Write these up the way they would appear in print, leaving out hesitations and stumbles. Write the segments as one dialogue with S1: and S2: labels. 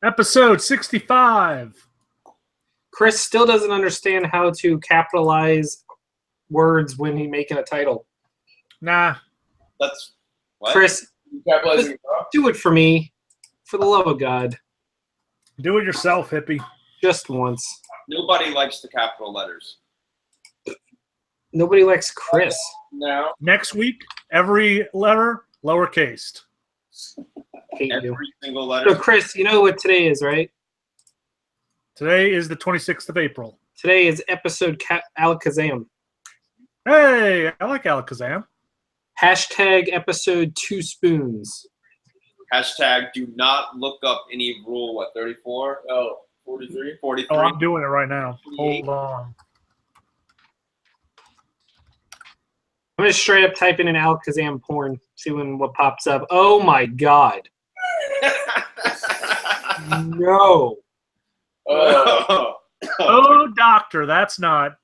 S1: Episode 65.
S2: Chris still doesn't understand how to capitalize words when he's making a title.
S1: Nah.
S3: That's what?
S2: Chris,
S4: Capitalizing.
S2: do it for me. For the love of God.
S1: Do it yourself, hippie.
S2: Just once.
S3: Nobody likes the capital letters.
S2: Nobody likes Chris.
S4: No.
S1: Next week, every letter lowercase.
S2: Hate you.
S3: Every single letter.
S2: So, Chris, you know what today is, right?
S1: Today is the 26th of April.
S2: Today is episode Alakazam.
S1: Hey, I like Alakazam.
S2: Hashtag episode 2 spoons.
S3: Hashtag do not look up any rule, 34?
S4: Oh, 43?
S3: 43?
S1: Oh, I'm doing it right now. Hold on.
S2: I'm just straight up typing in Alakazam porn, seeing what pops up. Oh my God. No.
S1: Oh, doctor, that's not.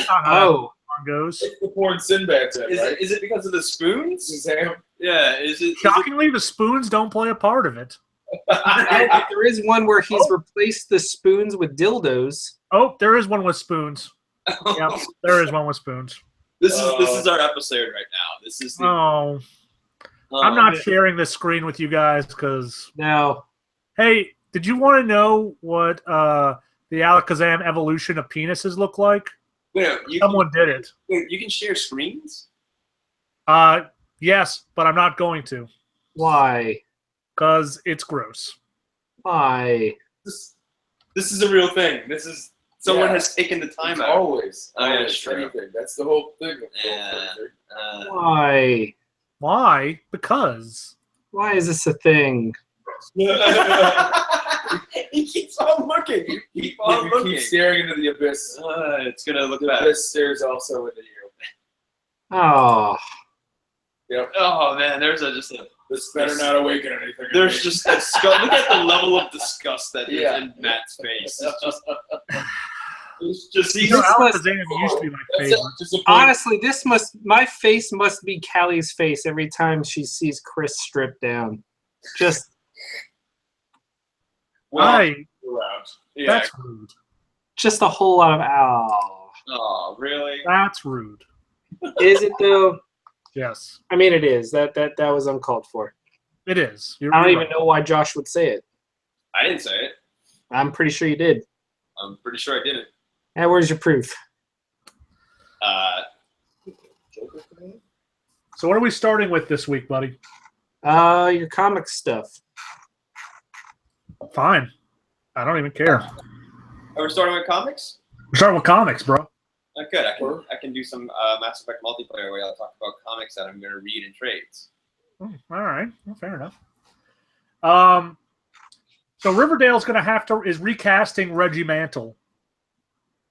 S2: Oh.
S1: Goes.
S4: It's the porn Sinbad said,
S3: Is
S4: right?
S3: it because of the spoons?
S4: Sam?
S3: Yeah, is it?
S1: Shockingly, the spoons don't play a part of it.
S2: There is one where he's replaced the spoons with dildos.
S1: Oh, there is one with spoons. Yep, there is one with spoons.
S3: This is our episode right now. This is the,
S1: Oh, I'm not sharing this screen with you guys because.
S2: No.
S1: Hey, did you want to know what the Alakazam evolution of penises look like?
S3: Wait,
S1: Someone did it.
S3: you can share screens?
S1: Yes, but I'm not going to
S2: Why?
S1: because it's gross.
S2: Why?
S3: This is a real thing. This is someone
S4: Yeah.
S3: has taken the time
S4: It's
S3: out.
S4: always.
S3: Oh, yeah,
S4: always
S3: it's true.
S4: anything. That's the whole thing.
S3: Yeah.
S2: Why?
S1: Why? Because.
S2: Why is this a thing?
S3: He keeps on looking. You keep on
S4: You
S3: looking.
S4: keep staring into the abyss.
S3: It's gonna look
S4: The
S3: bad.
S4: abyss stares also into you.
S2: Oh.
S4: Yep.
S3: Oh man, there's just a.
S4: This better not awaken anything. in
S3: There's
S4: me.
S3: just disgust. Look at the level of disgust that is
S4: Yeah.
S3: in Matt's face. It's just.
S1: You know,
S2: This must-
S1: Alakazam used to be my
S4: That's
S1: favorite.
S4: just a point.
S2: Honestly, my face must be Callie's face every time she sees Chris stripped down. Just
S1: Why?
S4: Around. Yeah.
S1: That's rude.
S2: just a whole lot of ow.
S3: Oh really?
S1: That's rude.
S2: Is it though?
S1: Yes,
S2: I mean, it is. That was uncalled for.
S1: it is.
S2: I don't even know why Josh would say it.
S3: I didn't say it.
S2: I'm pretty sure you did.
S3: I'm pretty sure I didn't.
S2: And where's your proof?
S1: So, what are we starting with this week, buddy?
S2: Your comic stuff.
S1: Fine. I don't even care.
S3: Are we starting with comics?
S1: We're starting with comics, bro.
S3: Good. I can do some Mass Effect multiplayer where I'll talk about comics that I'm going to read in trades.
S1: Oh, all right. Well, fair enough. So Riverdale's going to is recasting Reggie Mantle,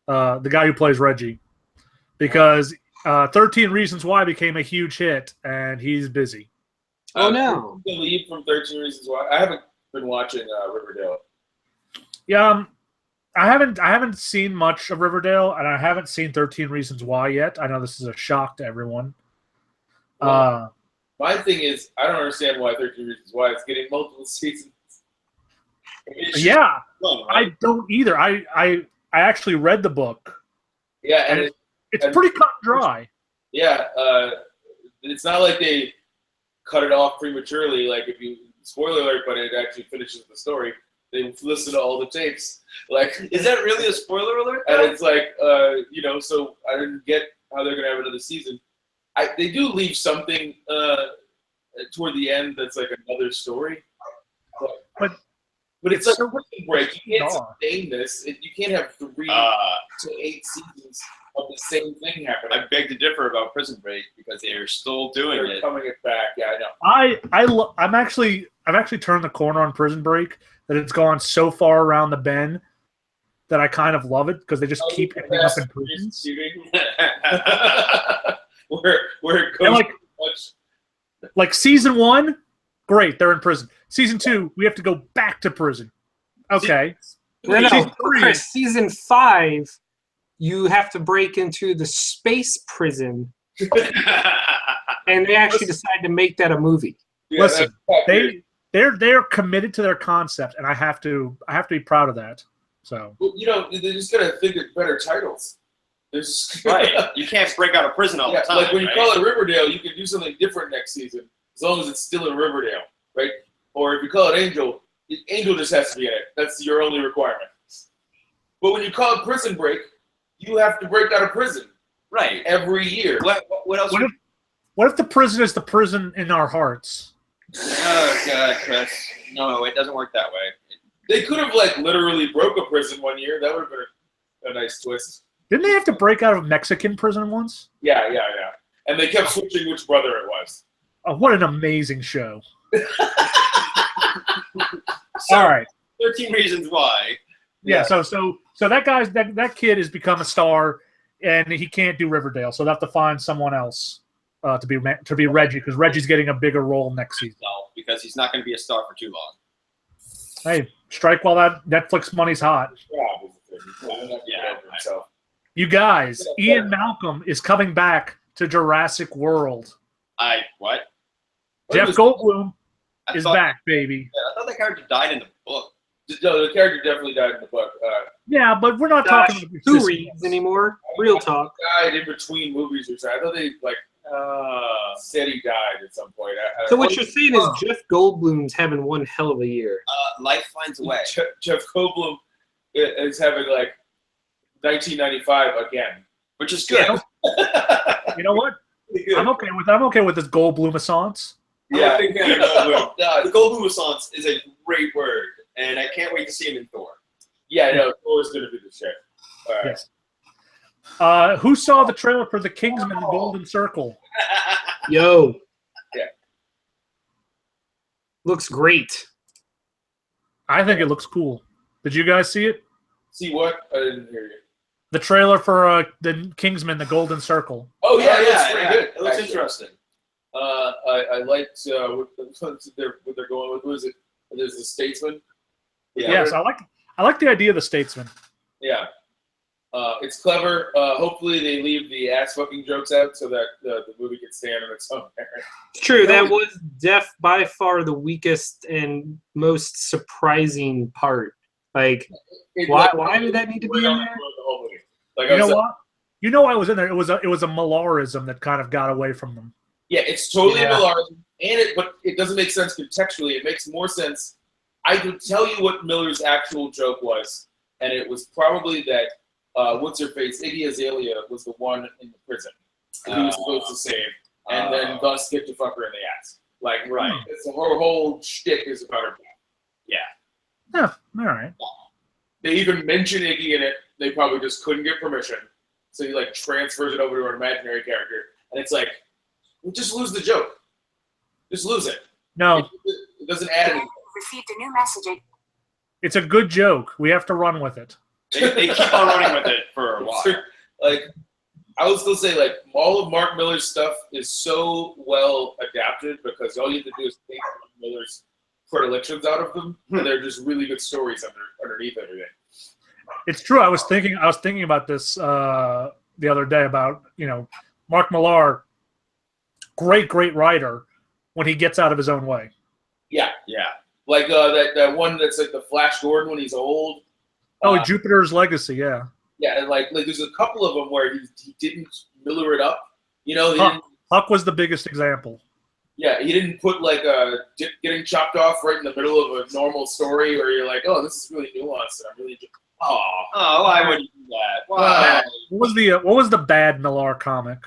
S1: the guy who plays Reggie, because 13 Reasons Why became a huge hit, and he's busy.
S2: Oh no.
S4: The lead from 13 Reasons Why. I haven't been watching Riverdale.
S1: Yeah, I haven't seen much of Riverdale, and I haven't seen 13 Reasons Why yet. I know this is a shock to everyone.
S4: Well, my thing is, I don't understand why 13 Reasons Why it's getting multiple seasons.
S1: Yeah,
S4: Fun, right?
S1: I don't either. I actually read the book,
S4: Yeah,
S1: and
S4: and
S1: it's pretty cut and dry.
S4: yeah, it's not like they cut it off prematurely. Like if you spoiler alert, but it actually finishes the story. They listen to all the tapes. Like,
S3: Is that really a spoiler alert?
S4: and it's like, so I didn't get how they're gonna have another season. They do leave something toward the end that's like another story. But it's like a Prison Break. You can't sustain this. You can't have 3 to 8 seasons of the same thing happening.
S3: I beg to differ about Prison Break because they are still doing
S4: They're
S3: it.
S4: coming it back. Yeah, I know.
S1: I've actually turned the corner on Prison Break, that it's gone so far around the bend that I kind of love it because they just keep ending up in prisons.
S4: where it goes
S1: And like season 1, great, they're in prison. Season 2, we have to go back to prison. Okay.
S2: No,
S1: Season 3,
S2: Chris, season 5, you have to break into the space prison, and they actually decide to make that a movie.
S4: Yeah,
S1: listen,
S4: that's-
S1: they they're committed to their concept, and I have to be proud of that. So
S4: Well, they just gotta think of better titles. There's
S3: Right. You can't break out of prison all the time.
S4: like when you
S3: right?
S4: call it Riverdale, you can do something different next season as long as it's still in Riverdale, right? Or if you call it Angel, Angel just has to be in it. That's your only requirement. But when you call it Prison Break, you have to break out of prison
S3: Right.
S4: every year.
S3: What else?
S1: what if the prison is the prison in our hearts?
S3: Oh God, Chris. No, it doesn't work that way.
S4: They could have literally broke a prison one year. That would have been a nice twist.
S1: Didn't they have to break out of Mexican prison once?
S4: Yeah. And they kept switching which brother it was.
S1: Oh, what an amazing show! All right.
S3: 13 Reasons Why.
S1: Yeah. So that kid has become a star, and he can't do Riverdale, so they have to find someone else to be Reggie, because Reggie's getting a bigger role next season.
S3: No, because he's not going to be a star for too long.
S1: Hey, strike while that Netflix money's hot.
S3: Yeah.
S1: You guys, Ian Malcolm is coming back to Jurassic World.
S3: What?
S1: Jeff Goldblum
S3: I
S1: is
S3: thought-
S1: back, baby.
S3: Yeah, I thought that character died in the book.
S4: No, the character definitely died in the book.
S1: Yeah, but we're not
S2: Gosh,
S1: talking about
S2: who reads anymore? Real talk.
S4: Died in between movies or something. I thought they said he died at some point.
S2: So what you're saying is Jeff Goldblum's having one hell of a year.
S3: Life finds a way.
S4: Jeff Goldblum is having 1995 again,
S3: Which is good.
S1: You know what? I'm okay with this Goldblum-assance.
S4: Yeah.
S3: The Goldblum-assance is a great word, and I can't wait to see him in Thor.
S4: Yeah, no, Thor's gonna be the shit. All right.
S1: Yes. Who saw the trailer for The Kingsman: The Golden Circle?
S2: Yo.
S4: Yeah.
S2: Looks great.
S1: I think it looks cool. Did you guys see it?
S4: See what? I didn't hear you.
S1: The trailer for the Kingsman: The Golden Circle.
S4: Oh yeah, it looks
S3: yeah,
S4: pretty good.
S3: It looks
S4: actually.
S3: interesting.
S4: I liked what they're going with. Who is it? There's the Statesman. Yeah.
S1: Yes, I like the idea of the Statesman.
S4: Yeah. It's clever. Hopefully they leave the ass fucking jokes out so that the movie can stand on its own merit.
S2: It's true. That was by far the weakest and most surprising part. Why did that need to be in there?
S4: The whole movie.
S1: You know what? You know, I was in there. It was a Millerism that kind of got away from them.
S4: Yeah, it's totally
S2: Yeah.
S4: a Millerism, but it doesn't make sense contextually. It makes more sense. I could tell you what Miller's actual joke was, and it was probably that what's her face, Iggy Azalea, was the one in the prison who he was supposed to save, and then Gus get to fuck her in the ass. Right. It's the whole shtick is about her.
S1: Yeah, all right.
S4: They even mention Iggy in it. They probably just couldn't get permission, so he transfers it over to an imaginary character, and it's well, just lose the joke. Just lose it.
S1: No,
S4: It doesn't add anything.
S5: Received a new message.
S1: it's a good joke. We have to run with it.
S3: They keep on running with it for a while.
S4: I would still say all of Mark Miller's stuff is so well adapted because all you have to do is take Mark Miller's predilections out of them, and they're just really good stories underneath everything.
S1: It's true. I was thinking about this the other day about Mark Millar, great writer when he gets out of his own way.
S4: Yeah. That one that's the Flash Gordon when he's old.
S1: Oh, Jupiter's Legacy, yeah.
S4: Yeah, and there's a couple of them where he didn't Miller it up.
S1: Huck was the biggest example.
S4: Yeah, he didn't put dick getting chopped off right in the middle of a normal story where you're oh, this is really nuanced. And I'm really
S3: I wouldn't do that. Why?
S1: What was the bad Millar comic?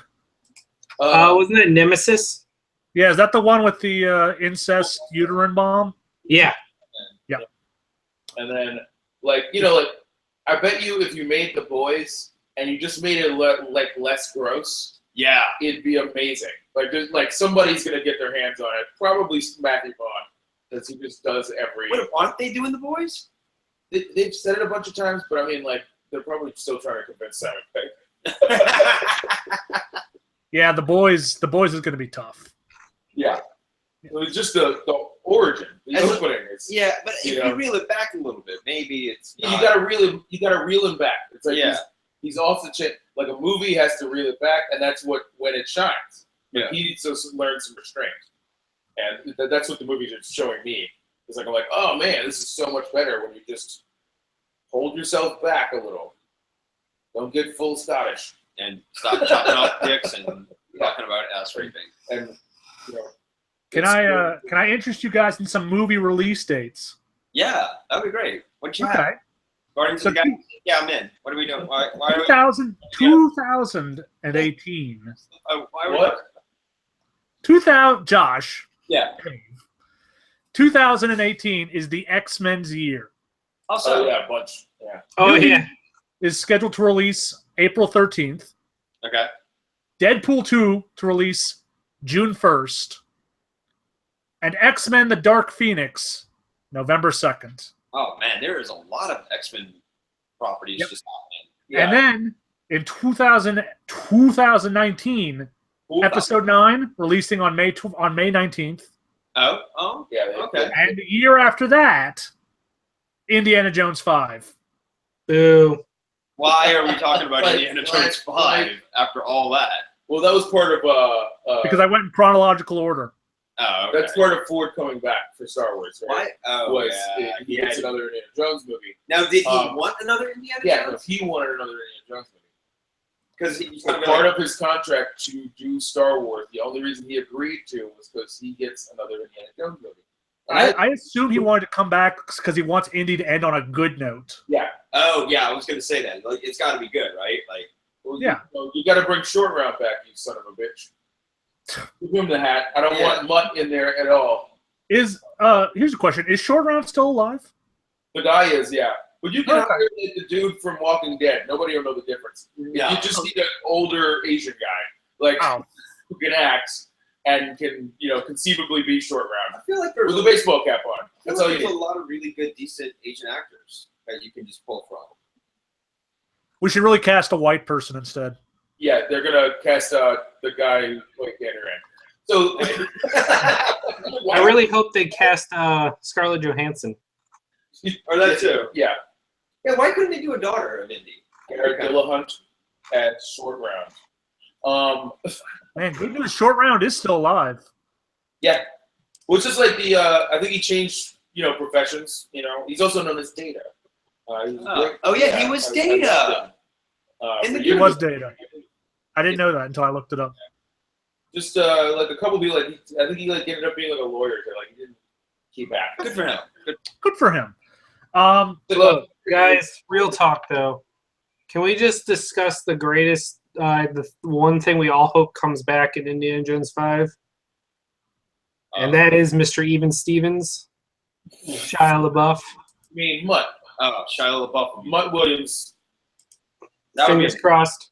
S2: Wasn't that Nemesis?
S1: Yeah, is that the one with the incest uterine bomb?
S2: Yeah.
S1: Yeah.
S4: And then I bet you if you made The Boys and you just made it less gross,
S3: Yeah.
S4: it'd be amazing. Somebody's gonna get their hands on it. Probably Matthew Vaughn, because he just does every.
S3: Wait, aren't they doing The Boys?
S4: They've said it a bunch of times, but I mean, they're probably still trying to convince Simon Pegg.
S1: Yeah, the boys is going to be tough.
S4: Yeah. It was just the origin, the opening.
S3: Yeah, but if you reel it back a little bit, maybe it's.
S4: You gotta reel him back. It's he's off the chain. A movie has to reel it back, and that's when it shines.
S3: Yeah.
S4: He needs to learn some restraint, and that's what the movies are showing me. It's like I'm like, oh man, this is so much better when you just hold yourself back a little. Don't get full Scottish.
S3: And stop chopping off dicks and talking about ass raping.
S4: And
S1: Can I interest you guys in some movie release dates?
S3: Yeah, that'd be great. What you
S1: Okay.
S3: have? Guardians of the Galaxy. Yeah, I'm in. What are we doing? Why are we?
S1: 2018.
S3: Why are we?
S4: What?
S1: 2000. Josh.
S3: Yeah.
S1: 2018 is the X-Men's year.
S3: Also,
S4: yeah, a bunch. Yeah.
S2: Oh
S1: Movie
S2: yeah.
S1: is scheduled to release April 13th.
S3: okay.
S1: Deadpool 2 to release June 1st. And X-Men: The Dark Phoenix, November 2nd.
S3: Oh man, there is a lot of X-Men properties just happening.
S4: Yeah.
S1: And then in 2019,
S4: Cool.
S1: Episode 9 releasing on May 19th.
S3: Oh,
S4: Yeah.
S3: okay.
S1: And the year after that, Indiana Jones 5.
S2: Boo.
S3: Why are we talking about
S4: Like,
S3: Indiana Jones 5 after all that?
S4: Well, that was part of
S1: Because I went in chronological order.
S3: Oh, okay.
S4: that's part of Ford coming back for Star Wars. Right?
S3: Why? Oh,
S4: Was
S3: yeah.
S4: he gets another Indiana Jones movie?
S3: Now, did he
S4: Um,
S3: want another Indiana
S4: Yeah, no,
S3: Jones?
S4: he wanted another Indiana Jones movie.
S3: Because he's
S4: So
S3: not
S4: part
S3: gonna.
S4: of his contract to do Star Wars, the only reason he agreed to was because he gets another Indiana Jones movie.
S1: I assume he wanted to come back because he wants Indy to end on a good note.
S4: Yeah.
S3: Oh, yeah. I was gonna say that. Like, it's got to be good, right? Like,
S4: Well,
S1: Yeah.
S4: You got to bring Short Round back, you son of a bitch. Give him the hat. I don't want Mutt in there at all.
S1: Here's a question: is Short Round still alive?
S4: The guy is, yeah. But you can
S1: Okay.
S4: hire like the dude from Walking Dead. Nobody will know the difference.
S3: Yeah.
S4: You just need an older Asian guy, like
S1: Oh.
S4: who can act and can, conceivably be Short
S3: I
S4: Round
S3: feel like there's
S4: with a baseball cap on.
S3: I feel
S4: That's
S3: like
S4: all you
S3: there's
S4: need.
S3: a lot of really good, decent Asian actors that you can just pull from.
S1: We should really cast a white person instead.
S4: Yeah, they're gonna cast the guy who played Dandaran. So
S2: I really hope they cast Scarlett Johansson.
S3: Or that too.
S4: Yeah,
S3: Yeah, why couldn't they do a daughter of Indy?
S4: Garrett Dillahunt at Short Round.
S1: Man, good news. Short Round is still alive.
S4: Yeah, well, it's just like I think he changed, professions. He's also known as Data. He was
S3: was Data.
S4: For
S3: the
S1: He
S4: years.
S1: was Data. I didn't know that until I looked it up.
S4: Just like a couple people, I think he ended up being like a lawyer. He didn't keep back.
S3: Good for him.
S1: Good for him.
S2: Look, guys, real talk though. Can we just discuss the greatest, the one thing we all hope comes back in Indiana Jones 5? And that is Mr. Even Stevens, Shia LaBeouf.
S4: I mean, Mutt
S3: Shia LaBeouf.
S4: Williams.
S3: That, would be,
S2: Fingers crossed.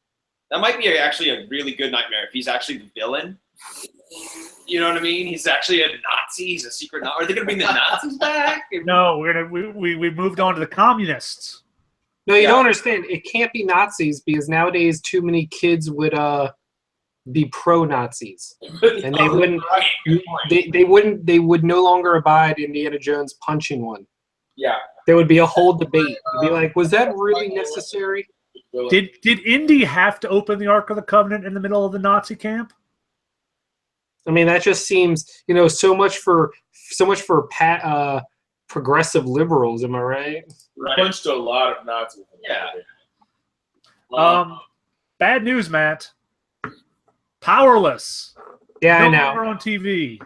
S3: that might be actually a really good nightmare if he's actually the villain. You know what I mean? He's actually a Nazi. He's a secret Nazi. Are they going to bring the Nazis back?
S1: No, we moved on to the communists.
S2: No, you
S3: Yeah.
S2: don't understand. It can't be Nazis because nowadays too many kids would be pro-Nazis, and they wouldn't. They would no longer abide Indiana Jones punching one.
S4: Yeah.
S2: There would be a whole debate. It'd be like, was that really necessary?
S1: Did Indy have to open the Ark of the Covenant in the middle of the Nazi camp?
S2: I mean, that just seems, so much for progressive liberals. Am I right?
S4: Punched a lot of Nazis.
S3: Yeah.
S1: Bad news, Matt. Powerless.
S2: Yeah, I
S1: No
S2: know.
S1: longer on TV.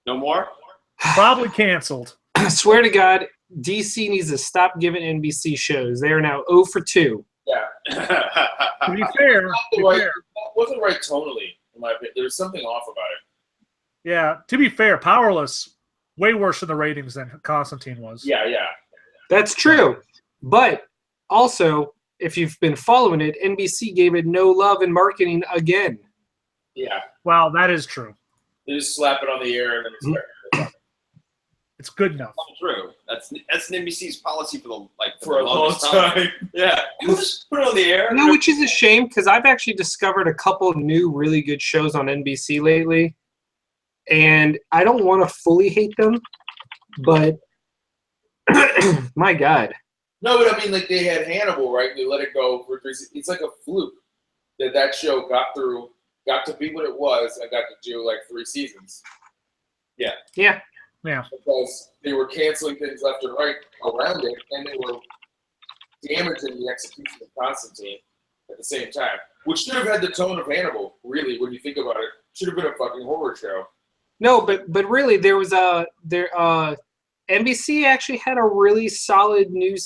S3: No more?
S1: Probably canceled.
S2: I swear to God, DC needs to stop giving NBC shows. They are now 0 for 2.
S4: Yeah.
S1: To be fair,
S4: That wasn't right tonally, in my opinion. There was something off about it.
S1: yeah. To be fair, Powerless way worse in the ratings than Constantine was.
S4: Yeah.
S2: That's true. But also, if you've been following it, NBC gave it no love in marketing again.
S4: Yeah.
S1: Well, that is true.
S4: They just slap it on the air and then it's
S1: It's good enough.
S3: Not true. That's an NBC's policy for the
S4: for a long time.
S3: Yeah. You just put it on the air.
S2: Which is a shame because I've actually discovered a couple new really good shows on NBC lately. And I don't want to fully hate them, but my God.
S4: No, but I mean, they had Hannibal, right? They let it go for 3 seasons. It's like a fluke that show got to be what it was, and got to do 3 seasons.
S2: Yeah.
S1: Yeah.
S4: Because they were canceling things left and right around it, and they were damaging the execution of Constantine at the same time, which should have had the tone of Hannibal. Really, when you think about it, should have been a fucking horror show.
S2: No, but really, there was NBC actually had a really solid new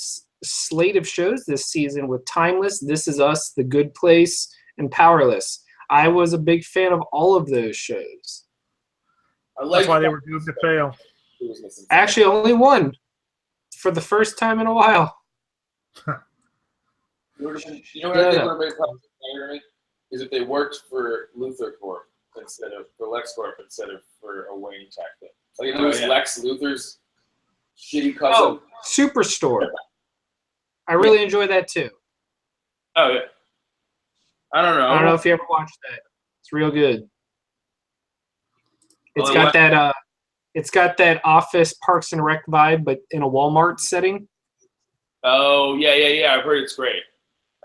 S2: slate of shows this season with Timeless, This Is Us, The Good Place, and Powerless. I was a big fan of all of those shows.
S1: That's why they were doomed to fail.
S2: Actually, only one for the first time in a while.
S4: You know what I think would have made Constantine is if they worked for Luthor Corp instead of for LexCorp instead of for a Wayne tactic. Like it was Lex Luthor's shitty cousin.
S2: Oh, Superstore. I really enjoy that too.
S3: Oh, yeah. I don't know.
S2: I don't know if you ever watched that. It's real good. It's
S3: Well,
S2: got it's got that Office Parks and Rec vibe, but in a Walmart setting.
S4: Oh yeah. I've heard it's great.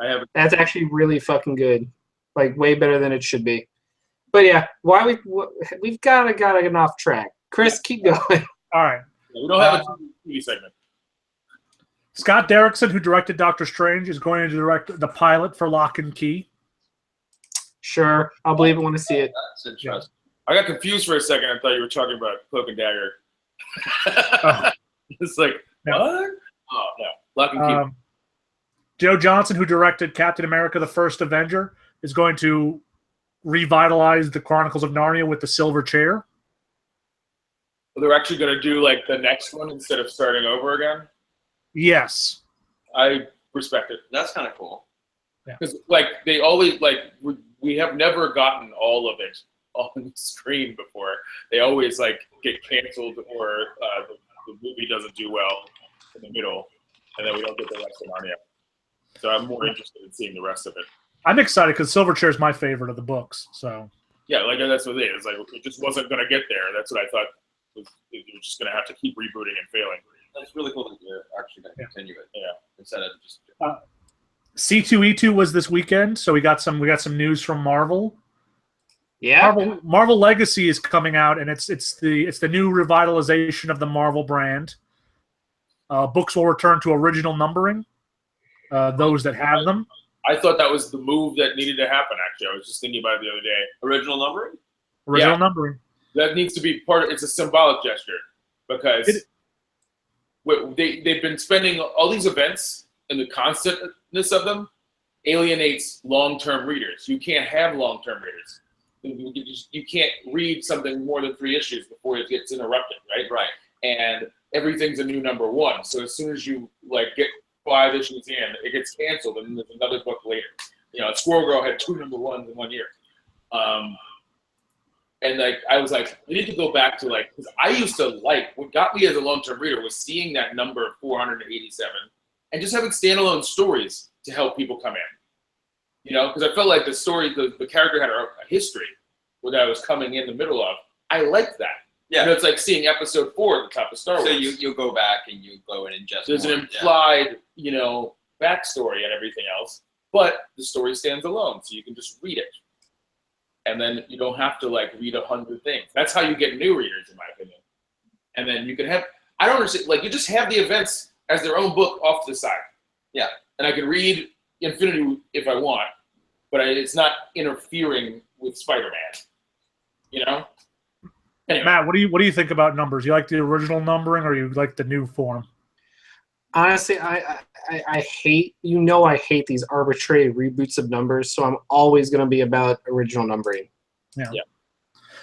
S4: I haven't.
S2: That's actually really fucking good. Like way better than it should be. But yeah, we've gotta get off track. Chris, keep going.
S1: All right.
S4: We don't have a TV segment.
S1: Scott Derrickson, who directed Doctor Strange, is going to direct the pilot for Lock and Key.
S2: Sure, I'll believe it when I see it.
S3: That's interesting.
S4: I got confused for a second. I thought you were talking about Cloak and Dagger.
S1: Oh.
S4: It's like,
S1: No.
S4: what? Oh, no. Lock and Key.
S1: Joe Johnson, who directed Captain America: The First Avenger, is going to revitalize the Chronicles of Narnia with the Silver Chair.
S4: They're actually going to do like the next one instead of starting over again.
S1: Yes.
S4: I respect it.
S3: That's kind of cool.
S4: Because like they always like we have never gotten all of it on the screen before. They always like get canceled or the movie doesn't do well in the middle, and then we don't get the rest of Narnia. So I'm more interested in seeing the rest of it.
S1: I'm excited because Silver Chair is my favorite of the books. So
S4: Yeah, like that's what it is. Like it just wasn't going to get there. That's what I thought. You're just going to have to keep rebooting and failing.
S3: That's really cool that you're actually going to continue it.
S4: Yeah.
S3: Instead of just.
S1: C2E2 was this weekend, so we got some news from Marvel.
S2: Yeah.
S1: Marvel Legacy is coming out, and it's the new revitalization of the Marvel brand. Books will return to original numbering. Those that have them.
S4: I thought that was the move that needed to happen. Actually, I was just thinking about it the other day.
S3: Original numbering?
S1: Original numbering.
S4: That needs to be part of. It's a symbolic gesture because they've been spending all these events, and the constantness of them alienates long-term readers. You can't have long-term readers. You can't read something more than 3 issues before it gets interrupted, right?
S3: Right.
S4: And everything's a new number 1. So as soon as you like get 5 issues in, it gets canceled, and then there's another book later. You know, Squirrel Girl had 2 number 1s in 1 year. And like I was like, I need to go back to like, because I used to like what got me as a long-term reader was seeing that number 487 and just having standalone stories to help people come in. You know, because I felt like the story, the character had a history that I was coming in the middle of. I liked that.
S3: Yeah.
S4: You know, it's like seeing episode 4 at the top of Star Wars.
S3: So you go back and you go and ingest.
S4: There's
S3: more.
S4: an implied, you know, backstory and everything else, but the story stands alone, so you can just read it. And then you don't have to like read 100 things. That's how you get new readers, in my opinion. And then you can have, I don't understand, like you just have the events as their own book off to the side.
S3: Yeah.
S4: And I can read Infinity if I want, but it's not interfering with Spider-Man. You know? Anyway.
S1: Matt, what do you think about numbers? You like the original numbering, or you like the new form?
S2: Honestly, I hate, I hate these arbitrary reboots of numbers, so I'm always going to be about original numbering.
S1: Yeah.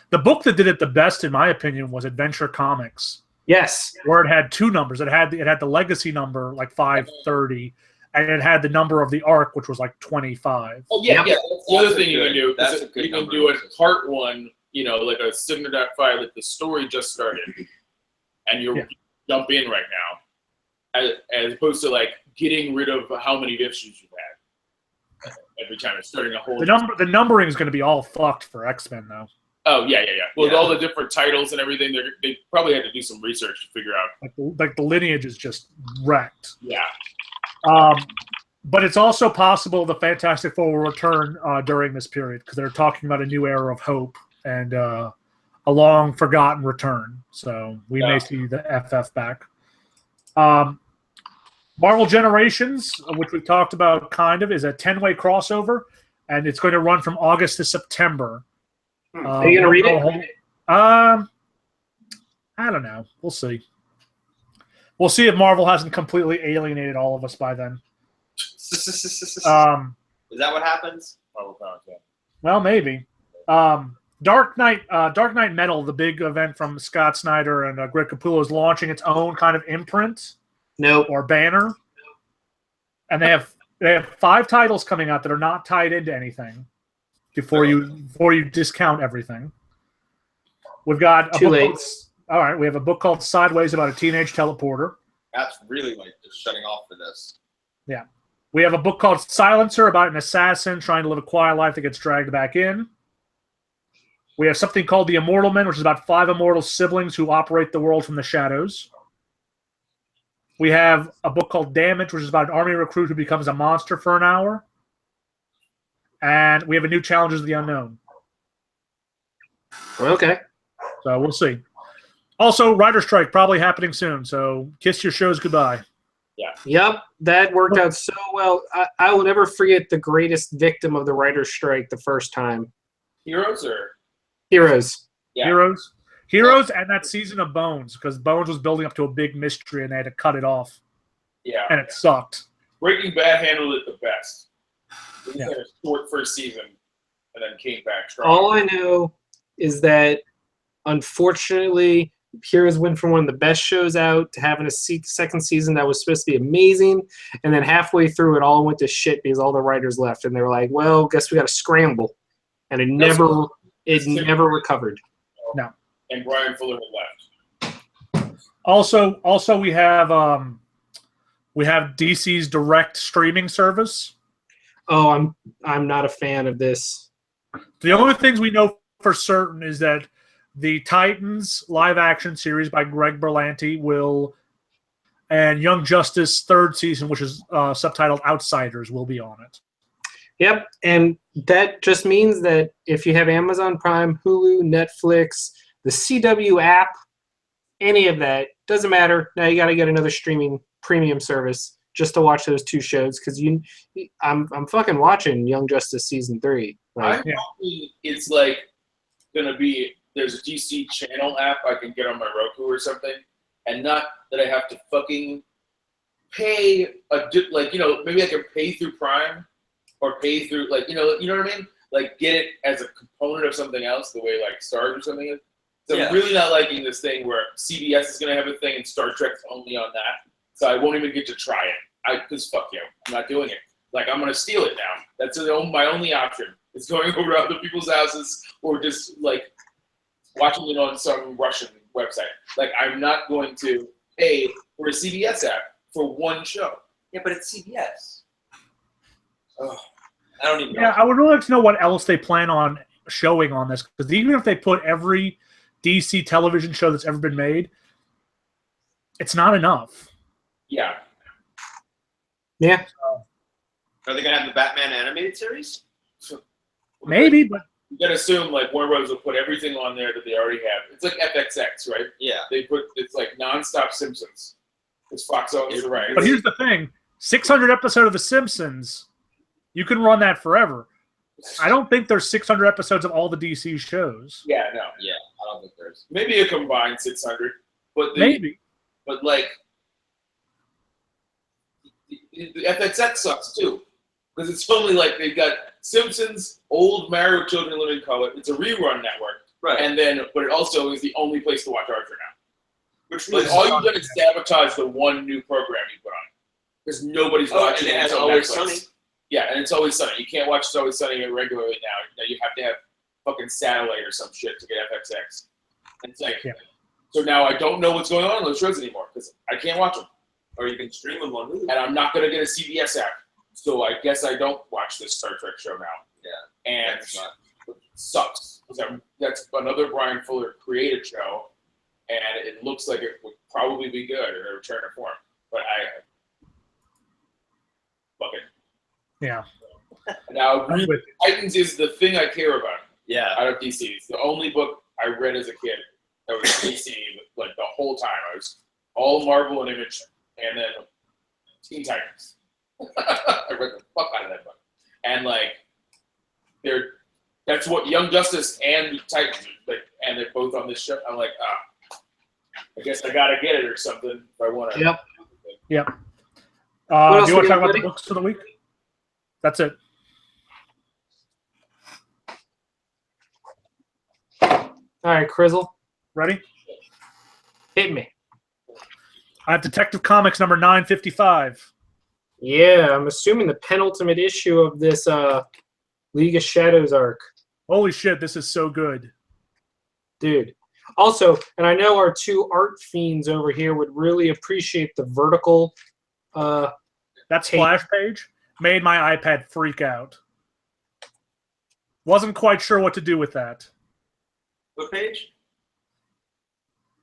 S1: The book that did it the best, in my opinion, was Adventure Comics.
S2: Yes.
S1: Where it had 2 numbers. It had the legacy number, like 530, and it had the number of the arc, which was like 25.
S4: Oh, yeah,
S2: Yep.
S4: yeah. That's the other thing you can do.
S3: That's a good
S4: you can
S3: number.
S4: do a part 1, you know, like a signature file that the story just started, and you jump in right now. As opposed to like getting rid of how many issues you've had every time it's starting a whole.
S1: The numbering is going to be all fucked for X-Men though.
S4: Oh yeah. Well, with all the different titles and everything, they probably had to do some research to figure out.
S1: Like the lineage is just wrecked.
S4: Yeah.
S1: But it's also possible the Fantastic Four will return during this period because they're talking about a new era of hope, and a long forgotten return. So we may see the FF back. Marvel Generations, which we've talked about kind of, is a 10-way crossover, and it's going to run from August to September.
S2: Are you going to read it?
S1: I don't know. We'll see. We'll see if Marvel hasn't completely alienated all of us by then.
S3: Is that what happens?
S1: Well, maybe. Dark Knight Metal, the big event from Scott Snyder and Greg Capullo, is launching its own kind of imprint or banner. And they have 5 titles coming out that are not tied into anything before you discount everything. We've got
S2: Too late.
S1: All right, we have a book called Sideways about a teenage teleporter.
S3: That's really like just shutting off for this.
S1: Yeah. We have a book called Silencer about an assassin trying to live a quiet life that gets dragged back in. We have something called The Immortal Men, which is about 5 immortal siblings who operate the world from the shadows. We have a book called Damage, which is about an army recruit who becomes a monster for an hour. And we have a new Challengers of the Unknown.
S2: Okay.
S1: So we'll see. Also, Writer Strike probably happening soon, so kiss your shows goodbye.
S4: Yeah.
S2: Yep, that worked out so well. I will never forget the greatest victim of the writer's strike the first time.
S4: Heroes or
S2: Heroes.
S4: Yeah.
S1: Heroes, and that season of Bones, because Bones was building up to a big mystery and they had to cut it off.
S4: Yeah.
S1: And it sucked.
S4: Breaking Bad handled it the best. It
S1: Yeah.
S4: had a short first season and then came back strong.
S2: All I know is that, unfortunately, Heroes went from one of the best shows out to having a second season that was supposed to be amazing, and then halfway through it all went to shit because all the writers left, and they were like, "Well, guess we got to scramble," and it never recovered.
S1: No.
S4: And Brian Fuller had left.
S1: Also, we have DC's direct streaming service.
S2: Oh, I'm not a fan of this.
S1: The only things we know for certain is that the Titans live-action series by Greg Berlanti and Young Justice 3rd season, which is subtitled Outsiders, will be on it.
S2: Yep, and that just means that if you have Amazon Prime, Hulu, Netflix, the CW app, any of that, doesn't matter. Now you got to get another streaming premium service just to watch those 2 shows, because I'm fucking watching Young Justice season 3.
S4: I'm hoping it's like gonna be there's a DC channel app I can get on my Roku or something, and not that I have to fucking pay maybe I can pay through Prime or pay through you know what I mean? Like get it as a component of something else, the way like Stars or something is. So I'm really not liking this thing where CBS is gonna have a thing and Star Trek's only on that. So I won't even get to try it. Because fuck you, I'm not doing it. Like I'm gonna steal it now. That's my only option. It's going over to other people's houses or just like watching it on some Russian website. Like I'm not going to pay for a CBS app for one show.
S3: Yeah, but it's CBS. Oh, I don't even know.
S1: Yeah, I would really like to know what else they plan on showing on this, because even if they put every DC television show that's ever been made, it's not enough.
S4: Yeah.
S2: Yeah.
S3: Are they gonna have the Batman animated series?
S1: Maybe, but
S4: you gotta assume like Warner Bros. Will put everything on there that they already have. It's like FXX, right?
S3: Yeah.
S4: It's like nonstop Simpsons. It's Fox owns the rights.
S1: But here's the thing: 600 episode of The Simpsons, you can run that forever. I don't think there's 600 episodes of all the DC shows.
S4: Yeah, no.
S3: Yeah, I don't think there's.
S4: Maybe a combined 600, but
S1: Maybe.
S4: But like the FXX sucks too, because it's only like they've got Simpsons, old Married with Children Living Color. It's a rerun network,
S3: Right.
S4: And then, but it also is the only place to watch Archer now.
S3: Which really
S4: Like all you've done is sabotage the one new program you put on, because nobody's watching it.
S3: and it's
S4: until
S3: Always
S4: Netflix.
S3: Sunny.
S4: Yeah, and It's Always Sunny. You can't watch It's Always Sunny regularly now. Now you have to have fucking satellite or some shit to get FXX. And it's like, so now I don't know what's going on in those shows anymore because I can't watch them.
S3: Or you can stream them on Hulu.
S4: And I'm not going to get a CBS app. So I guess I don't watch this Star Trek show now.
S3: Yeah.
S4: And it sucks. That's another Brian Fuller created show, and it looks like it would probably be good in a return to form. But fuck it.
S1: Yeah.
S4: Now, Titans is the thing I care about.
S3: Yeah.
S4: Out of DC. It's the only book I read as a kid. That was DC like the whole time. I was all Marvel and Image, and then Teen Titans. I read the fuck out of that book, and like that's what Young Justice and Titans like, and they're both on this show. I'm like, I guess I gotta get it or something if I want to.
S2: Yep.
S1: Yep. Do you
S2: else
S1: want
S2: we
S1: to
S2: got,
S1: talk about the
S2: buddy?
S1: books of the week? That's it.
S2: All right, Crizzle,
S1: Ready?
S2: hit me.
S1: I have Detective Comics number 955.
S2: Yeah, I'm assuming the penultimate issue of this League of Shadows arc.
S1: Holy shit, this is so good.
S2: Dude. Also, and I know our two art fiends over here would really appreciate the vertical.
S1: That
S2: Tape.
S1: splash page made my iPad freak out. Wasn't quite sure what to do with that.
S3: What page?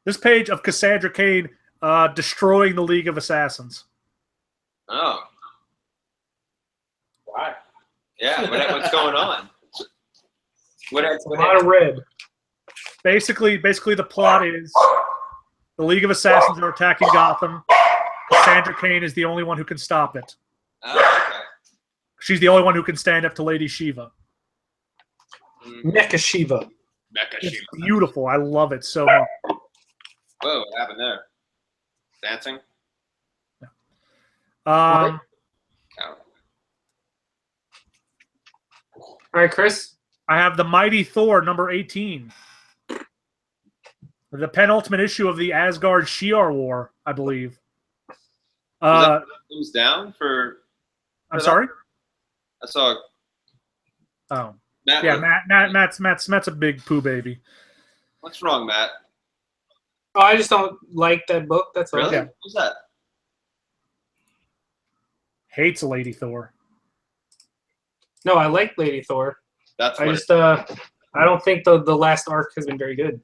S1: This page of Cassandra Cain destroying the League of Assassins.
S3: Oh,
S4: Why?
S3: yeah. What's going on? What
S2: A lot of red.
S1: Basically, the plot is the League of Assassins are attacking Gotham. Cassandra Cain is the only one who can stop it.
S3: Oh, okay.
S1: She's the only one who can stand up to Lady Shiva.
S2: Mecha Shiva.
S3: Mecha
S1: It's
S3: Shiva.
S1: beautiful. I love it so much.
S3: Whoa, what happened there? Dancing?
S1: Um,
S3: Oh.
S2: All right, Chris.
S1: I have the Mighty Thor number 18. The penultimate issue of the Asgard Shi'ar War, I believe.
S3: Who's down for
S1: I'm sorry?
S3: I saw
S1: Oh.
S3: Matt.
S1: Yeah, Matt's a big poo baby.
S3: What's wrong, Matt?
S2: Oh, I just don't like that book. That's all.
S3: Really?
S1: Yeah.
S3: Who's that?
S1: Hates Lady Thor.
S2: No, I like Lady Thor.
S3: That's
S2: I
S3: what
S2: just I don't think the last arc has been very good.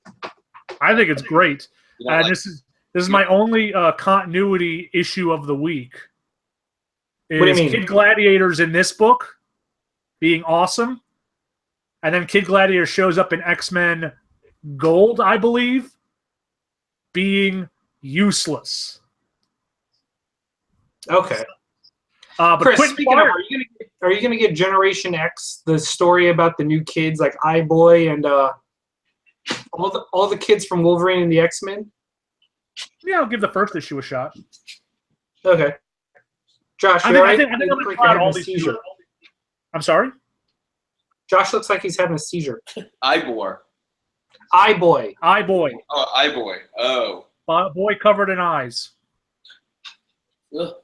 S1: I think it's great.
S3: you don't
S1: And
S3: like.
S1: this is my only continuity issue of the week. Is
S2: What do you mean?
S1: Kid Gladiator's in this book being awesome, and then Kid Gladiator shows up in X-Men Gold, I believe, being useless.
S2: Okay.
S1: But
S2: Chris,
S1: Quentin
S2: speaking of,
S1: Fire-
S2: are you gonna get Generation X, the story about the new kids like iBoy and all the kids from Wolverine and the X-Men?
S1: yeah, I'll give the first issue a shot.
S2: Okay. Josh,
S1: I
S2: you
S1: think,
S2: all
S1: I
S2: right?
S1: think, I think
S2: You
S1: I'm
S2: look
S1: going
S2: like
S1: to
S2: you're
S1: all
S2: having a
S1: these.
S2: seizure.
S1: I'm sorry.
S2: Josh looks like he's having a seizure.
S3: Ivor.
S2: iBoy.
S1: iBoy,
S3: Oh, Iboy. Oh.
S1: boy covered in eyes.
S4: Ugh.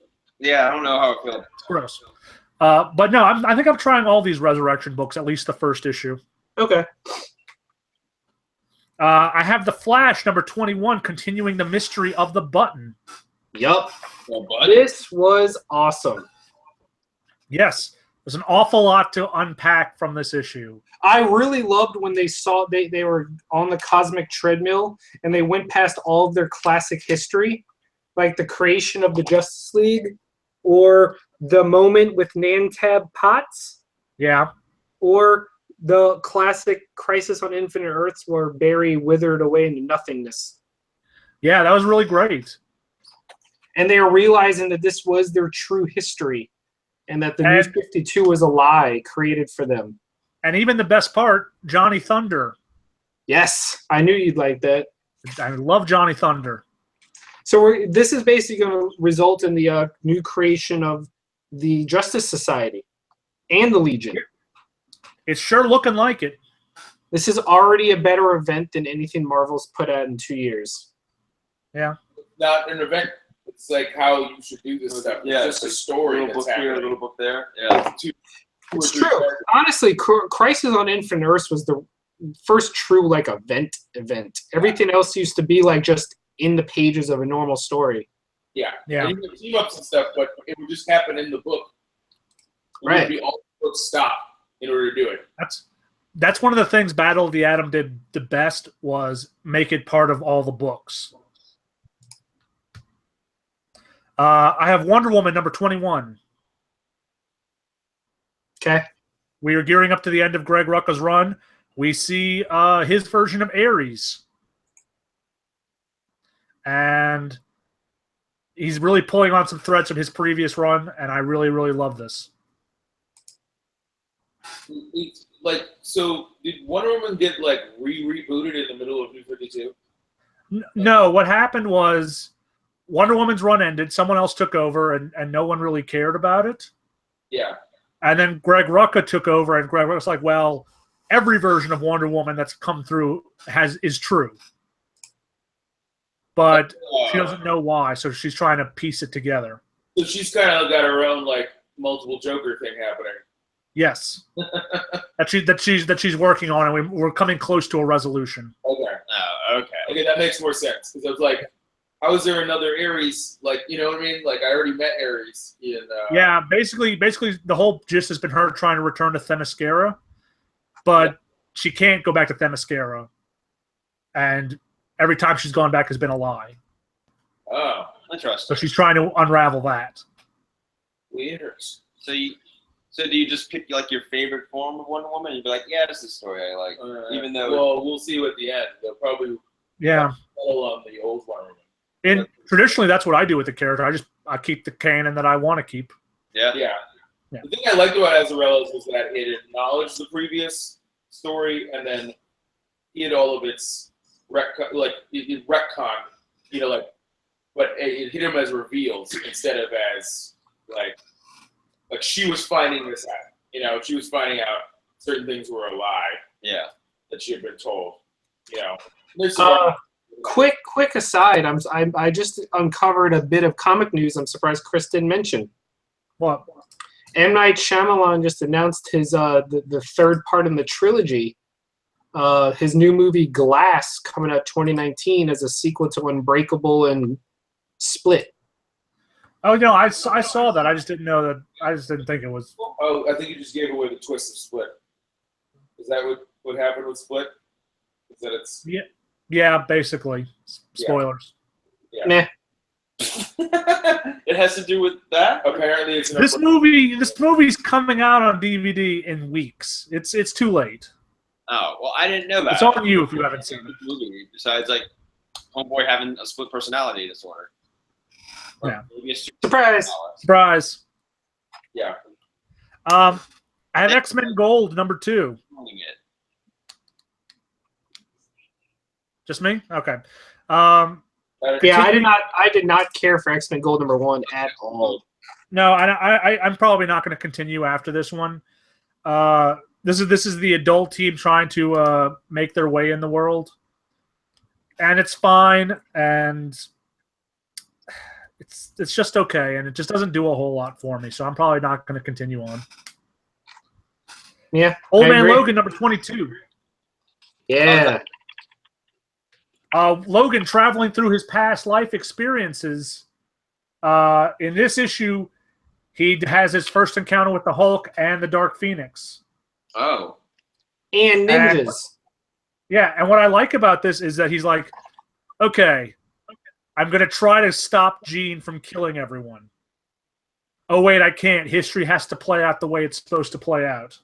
S3: Yeah, I don't know how it feels.
S1: It's gross. But no, I think I'm trying all these Resurrection books, at least the first issue.
S2: Okay.
S1: I have the Flash number 21, continuing the mystery of the button.
S2: Yup.
S4: Well, bud.
S2: This was awesome.
S1: Yes, there's an awful lot to unpack from this issue.
S2: I really loved when they saw they were on the cosmic treadmill and they went past all of their classic history, like the creation of the Justice League, or the moment with Nantab Potts,
S1: Yeah,
S2: or the classic Crisis on Infinite Earths where Barry withered away into nothingness.
S1: yeah, that was really great.
S2: And they were realizing that this was their true history and that the New 52 was a lie created for them.
S1: And even the best part, Johnny Thunder.
S2: Yes, I knew you'd like that.
S1: I love Johnny Thunder.
S2: So this is basically going to result in the new creation of the Justice Society and the Legion.
S1: It's sure looking like it.
S2: This is already a better event than anything Marvel's put out in 2 years.
S1: Yeah.
S4: Not an event. It's like how you should do this stuff.
S3: Yeah,
S4: It's just a
S3: A
S4: story
S3: little
S4: that's
S3: book here, a
S4: happening.
S3: little book there. Yeah.
S2: It's true. Honestly, Crisis on Infinite Earths was the first true like event. Everything else used to be like just in the pages of a normal story.
S4: Yeah.
S1: Yeah.
S4: And you can team ups and stuff, but it would just happen in the book. It
S2: Right.
S4: would be all the books stop in order to do it.
S1: That's one of the things Battle of the Atom did the best was make it part of all the books. I have Wonder Woman number 21.
S2: Okay.
S1: We are gearing up to the end of Greg Rucka's run. we see his version of Ares. And he's really pulling on some threads from his previous run, and I really, really love this.
S4: So did Wonder Woman get like rebooted in the middle of New 52?
S1: No, what happened was Wonder Woman's run ended, someone else took over, and no one really cared about it.
S4: Yeah.
S1: And then Greg Rucka took over, and Greg Rucka was like, well, every version of Wonder Woman that's come through is true. But she doesn't know why, so she's trying to piece it together.
S4: So she's kind of got her own like multiple Joker thing happening.
S1: Yes, that she's working on, and we're coming close to a resolution.
S4: Okay.
S3: Oh, okay.
S4: Okay, that makes more sense because I was like, how is there another Ares? Like, you know what I mean? Like, I already met Ares.
S1: Yeah, basically, the whole gist has been her trying to return to Themyscira, but she can't go back to Themyscira, and every time she's gone back has been a lie.
S4: Oh,
S3: interesting.
S1: So she's trying to unravel that.
S4: Weird.
S3: So do you just pick like your favorite form of Wonder Woman? You'd be like, yeah, this is a story I like, even though.
S4: Well, we'll see at the end. They'll probably settle on the old Wonder Woman.
S1: Traditionally, that's what I do with the character. I keep the canon that I want to keep.
S3: Yeah.
S4: The thing I liked about Azzarello's was that it acknowledged the previous story and then hid all of its it retconned, but it hit him as reveals instead of as like she was finding this out. She was finding out certain things were a lie.
S3: Yeah.
S4: That she had been told.
S2: Quick aside, I just uncovered a bit of comic news I'm surprised Chris didn't mention.
S1: What?
S2: M. Night Shyamalan just announced his the third part in the trilogy. His new movie Glass coming out 2019 as a sequel to Unbreakable and Split.
S1: Oh no, I saw that. I just didn't know that. I just didn't think it was.
S4: Oh, I think you just gave away the twist of Split. Is that what happened with Split? Is that it's
S1: Yeah, basically. Spoilers.
S4: Yeah.
S2: Nah.
S3: It has to do with that?
S4: Apparently, it's
S1: This movie's coming out on DVD in weeks. It's too late.
S3: Oh, well, I didn't know that.
S1: It's on you if you haven't seen it.
S3: Movie, besides, like, homeboy having a split personality disorder.
S1: Yeah.
S3: Maybe a
S2: Surprise!
S1: Surprise.
S4: Yeah.
S1: I have X-Men Gold #2. Just me? Okay.
S2: Yeah, I did not care for X-Men Gold #1 at all.
S1: No, I'm probably not going to continue after this one. This is the adult team trying to make their way in the world, and it's fine, and it's just okay, and it just doesn't do a whole lot for me. So I'm probably not going to continue on.
S2: Yeah.
S1: Old Man Logan #22.
S2: Yeah.
S1: Logan traveling through his past life experiences. In this issue, he has his first encounter with the Hulk and the Dark Phoenix.
S3: Oh.
S2: And ninjas.
S1: And what I like about this is that he's like, okay, I'm going to try to stop Jean from killing everyone. Oh, wait, I can't. History has to play out the way it's supposed to play out.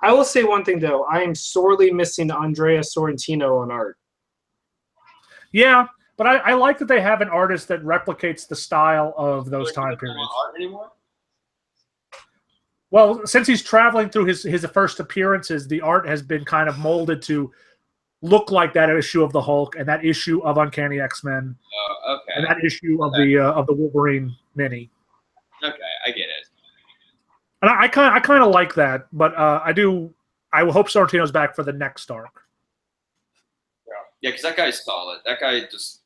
S2: I will say one thing, though. I am sorely missing Andrea Sorrentino on art.
S1: Yeah, but I like that they have an artist that replicates the style of those time periods.
S3: Art anymore?
S1: Well, since he's traveling through his first appearances, the art has been kind of molded to look like that issue of the Hulk and that issue of Uncanny X-Men.
S3: Oh, okay.
S1: And that issue of the Wolverine mini.
S3: Okay, I get it.
S1: And I kind of like that, but I hope Sorrentino's back for the next arc.
S3: Yeah, because that guy's solid. That guy just.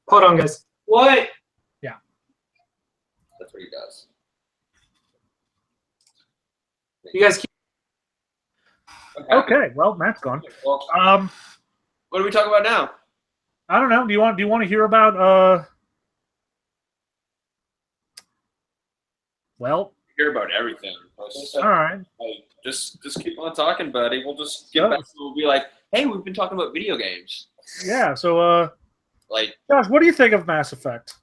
S2: Hold on, guys. What?
S1: Yeah.
S3: That's what he does.
S2: You guys keep.
S1: Okay, well, Matt's gone.
S3: Well, what are we talking about now?
S1: I don't know. Do you want to hear about Well,
S3: Hear about everything.
S1: all right.
S3: Just keep on talking, buddy. We'll just get back. We'll be like, hey, we've been talking about video games.
S1: Yeah. So,
S3: Like,
S1: Josh, what do you think of Mass Effect?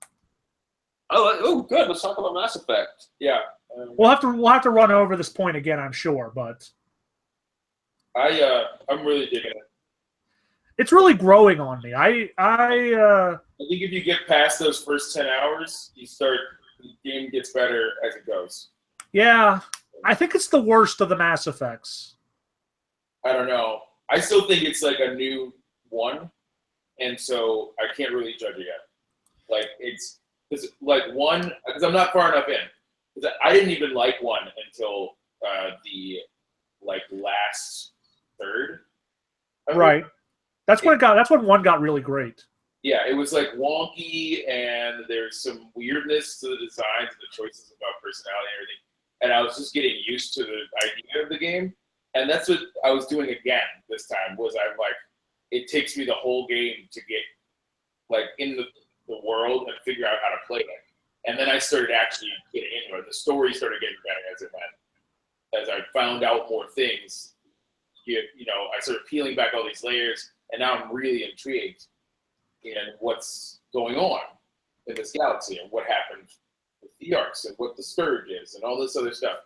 S3: oh, good. Let's talk about Mass Effect.
S4: Yeah.
S1: We'll have to run over this point again, I'm sure, but
S4: I'm really digging it.
S1: it's really growing on me.
S4: I think if you get past those first 10 hours, the game gets better as it goes.
S1: Yeah, I think it's the worst of the Mass Effects.
S4: I don't know. I still think it's like a new one, and so I can't really judge it yet. Like it's like one because I'm not far enough in. Because I didn't even like one until the last third.
S1: Right. That's when one got really great.
S4: Yeah, it was like wonky, and there's some weirdness to the designs and the choices about personality and everything. And I was just getting used to the idea of the game, and that's what I was doing again this time. Was I'm like, it takes me the whole game to get like in the world and figure out how to play it. And then I started actually getting into it. The story started getting better as it went. As I found out more things, I started peeling back all these layers, and now I'm really intrigued in what's going on in this galaxy and what happened with the Arcs and what the Scourge is and all this other stuff.